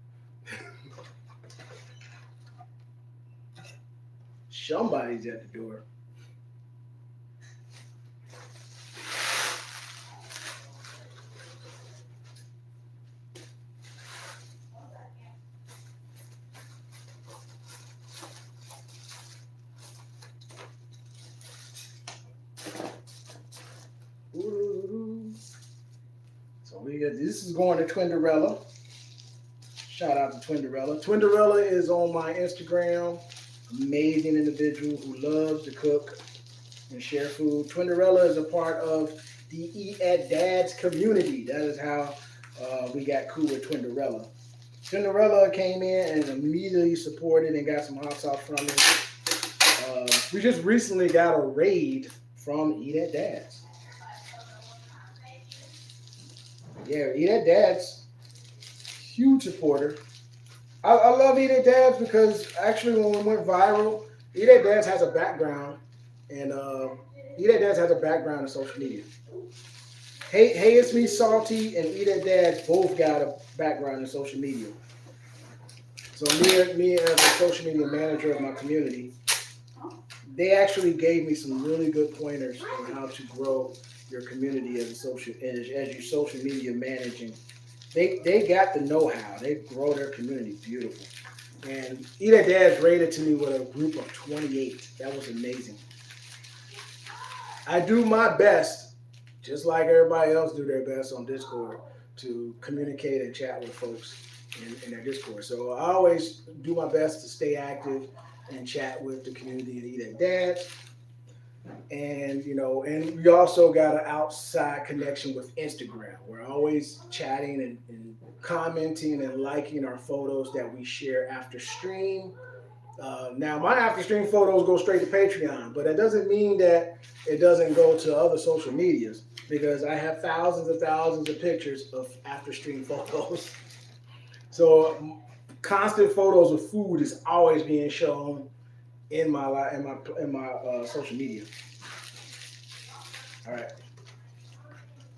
Somebody's at the door. So this is going to Twinderella. Shout out to Twinderella. Twinderella is on my Instagram. Amazing individual who loves to cook and share food. Twinderella is a part of the Eat at Dad's community. That is how we got cool with Twinderella. Cinderella came in and immediately supported and got some hot sauce from me. We just recently got a raid from Eat at Dad's. Yeah, Eat at Dad's, huge supporter. I love Eat at Dad's because actually when we went viral, Eat at Dad's has a background, and Eat at Dad's has a background in social media. Hey, it's me, Salty, and Eat at Dad's both got a background in social media. So me as a social media manager of my community, they actually gave me some really good pointers on how to grow your community as you social media managing. They got the know-how. They grow their community beautiful. And Eat at Dad's rated to me with a group of 28. That was amazing. I do my best, just like everybody else do their best on Discord, to communicate and chat with folks in their Discord. So I always do my best to stay active and chat with the community at Eat at Dad's. And and we also got an outside connection with Instagram. We're always chatting and commenting and liking our photos that we share after stream. Now my after stream photos go straight to Patreon, but that doesn't mean that it doesn't go to other social medias, because I have thousands and thousands of pictures of after stream photos. So constant photos of food is always being shown in my social media. All right,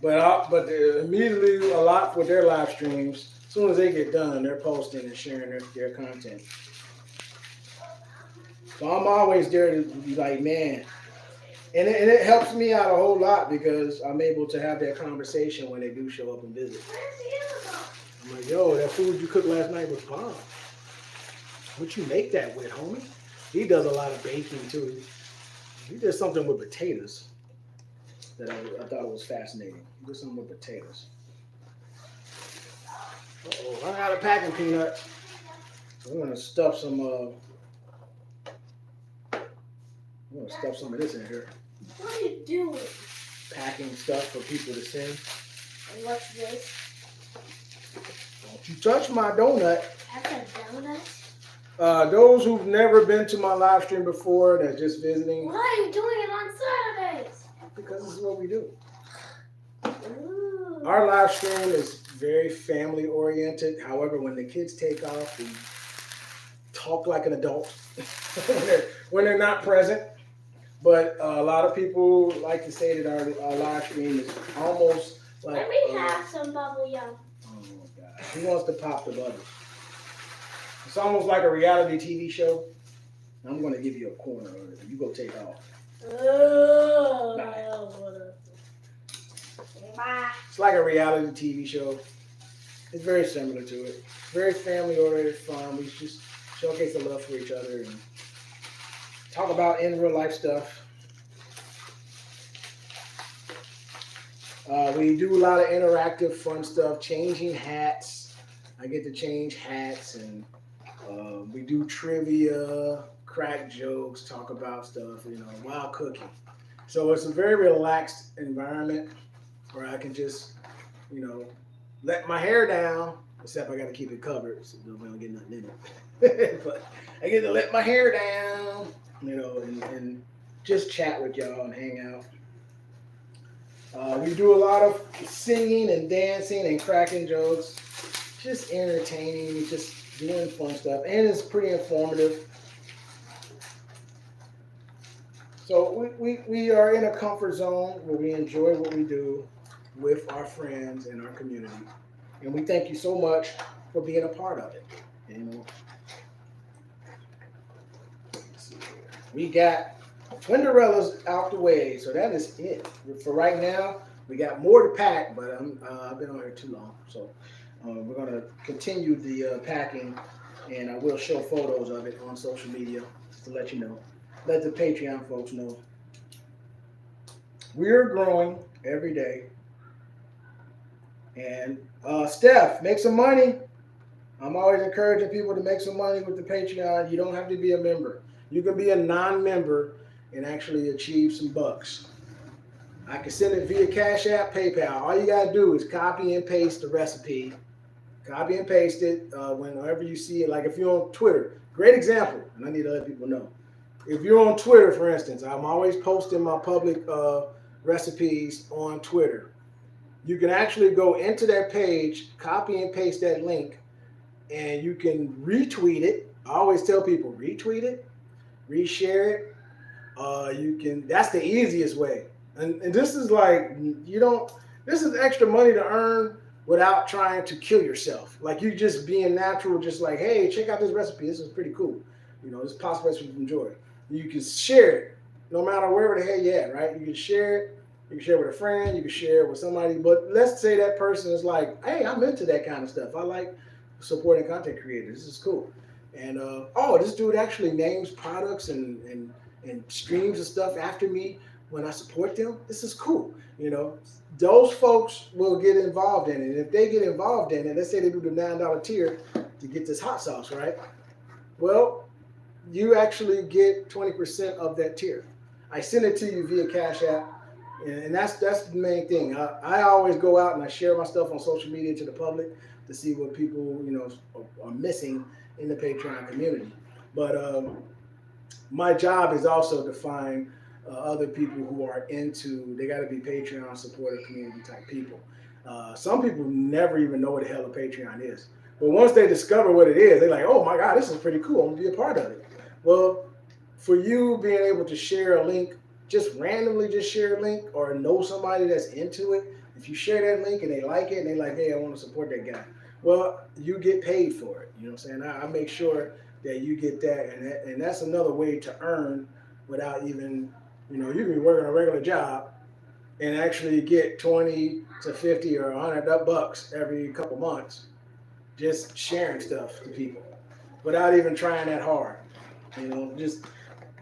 but immediately a lot with their live streams. As soon as they get done, they're posting and sharing their content. So I'm always there to be like, man, and it helps me out a whole lot because I'm able to have that conversation when they do show up and visit. I'm like, yo, that food you cooked last night was bomb. What you make that with, homie? He does a lot of baking too. He did something with potatoes that I thought was fascinating. He did something with potatoes. Uh-oh, I got a packing peanut. So I'm gonna stuff some. I'm gonna stuff some of this in here. What are you doing? Packing stuff for people to send. And what's this? Don't you touch my donut. That's a donut? Those who've never been to my live stream before, that's just visiting. Why are you doing it on Saturdays? Because this is what we do. Ooh. Our live stream is very family oriented. However, when the kids take off, we talk like an adult when they're not present. But a lot of people like to say that our live stream is almost like. Let me have some bubble yum. Oh my God! He wants to pop the bubbles. It's almost like a reality TV show. I'm going to give you a corner of it. You go take off. It's like a reality TV show. It's very similar to it. Very family-oriented, fun. We just showcase the love for each other and talk about in real life stuff. We do a lot of interactive, fun stuff. Changing hats. I get to change hats, and we do trivia, crack jokes, talk about stuff, while cooking. So it's a very relaxed environment where I can just, let my hair down, except I got to keep it covered so we don't get nothing in it. But I get to let my hair down, and just chat with y'all and hang out. We do a lot of singing and dancing and cracking jokes, just entertaining, just doing fun stuff, and it's pretty informative. So we are in a comfort zone where we enjoy what we do with our friends and our community, and we thank you so much for being a part of it. We got Twinderella's out the way, so that is it for right now. We got more to pack, but I've been on here too long, so we're gonna continue the packing, and I will show photos of it on social media just to let you know. Let the Patreon folks know. We're growing every day. And Steph, make some money. I'm always encouraging people to make some money with the Patreon. You don't have to be a member. You can be a non-member and actually achieve some bucks. I can send it via Cash App, PayPal. All you gotta do is copy and paste the recipe Copy and paste it whenever you see it. Like if you're on Twitter, great example, and I need to let people know. If you're on Twitter, for instance, I'm always posting my public recipes on Twitter. You can actually go into that page, copy and paste that link, and you can retweet it. I always tell people retweet it, reshare it. You can. That's the easiest way. And this is like you don't. This is extra money to earn without trying to kill yourself. Like you just being natural, just like, hey, check out this recipe. This is pretty cool. You know, this pasta recipe you enjoy. You can share it, no matter wherever the hell you're at, right? You can share it. You can share it with a friend. You can share it with somebody. But let's say that person is like, hey, I'm into that kind of stuff. I like supporting content creators. This is cool. And oh, this dude actually names products and streams and stuff after me when I support them. This is cool. You know, those folks will get involved in it. And if they get involved in it, let's say they do the $9 tier to get this hot sauce, right? Well, you actually get 20% of that tier. I send it to you via Cash App, and that's the main thing. I always go out and I share my stuff on social media to the public to see what people are missing in the Patreon community. But my job is also to find other people who are into. They got to be Patreon supporter community type people. Some people never even know what the hell a Patreon is. But once they discover what it is, they're like, oh my God, this is pretty cool. I'm going to be a part of it. Well, for you being able to share a link, just randomly just share a link or know somebody that's into it, if you share that link and they like it and they're like, hey, I want to support that guy, well, you get paid for it. You know what I'm saying? I make sure that you get that. And that's another way to earn without even, you can be working a regular job and actually get 20 to 50 or 100 bucks every couple months just sharing stuff to people without even trying that hard.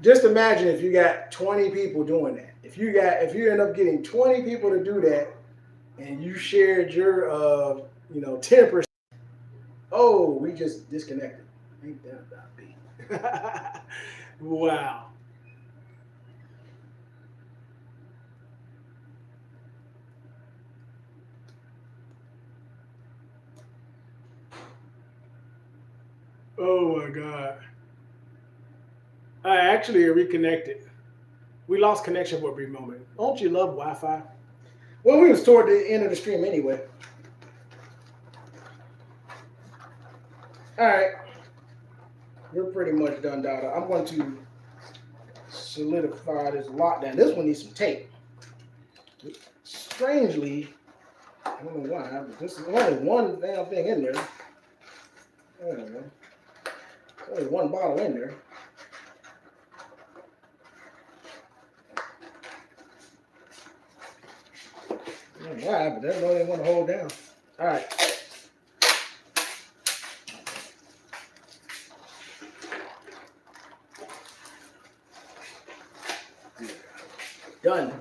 Just imagine if you got 20 people doing that. If you end up getting 20 people to do that and you shared your 10%, oh, we just disconnected. Ain't that about me? Wow. Oh my God. I actually reconnected. We lost connection for a brief moment. Don't you love Wi-Fi? Well, we was toward the end of the stream anyway. All right. We're pretty much done, Dada. I'm going to solidify this lockdown. This one needs some tape. Strangely, I don't know why, but this is only one damn thing in there. I don't know. There's only one bottle in there. I don't know why, but that's all they want to hold down. All right. Done.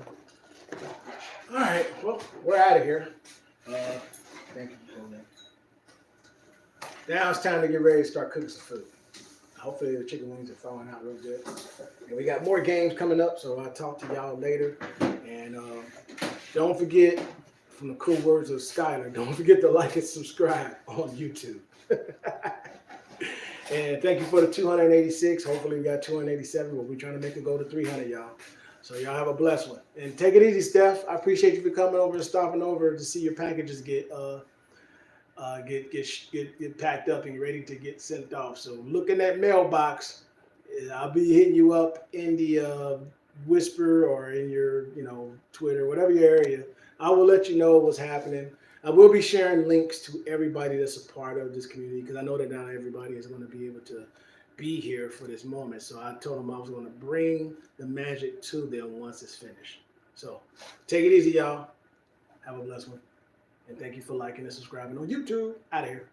All right. Well, we're out of here. Thank you for that. Now it's time to get ready to start cooking some food. Hopefully the chicken wings are thawing out real good. And we got more games coming up, so I'll talk to y'all later. And don't forget, from the cool words of Skylar, don't forget to like and subscribe on YouTube. And thank you for the 286. Hopefully we got 287, but we're trying to make it go to 300, y'all. So y'all have a blessed one. And take it easy, Steph. I appreciate you for coming over and stopping over to see your packages get packed up and ready to get sent off. So look in that mailbox. I'll be hitting you up in the Whisper or in your Twitter, whatever your area. I will let you know what's happening. I will be sharing links to everybody that's a part of this community because I know that not everybody is going to be able to be here for this moment. So I told them I was going to bring the magic to them once it's finished. So take it easy, y'all. Have a blessed one. And thank you for liking and subscribing on YouTube. Out of here.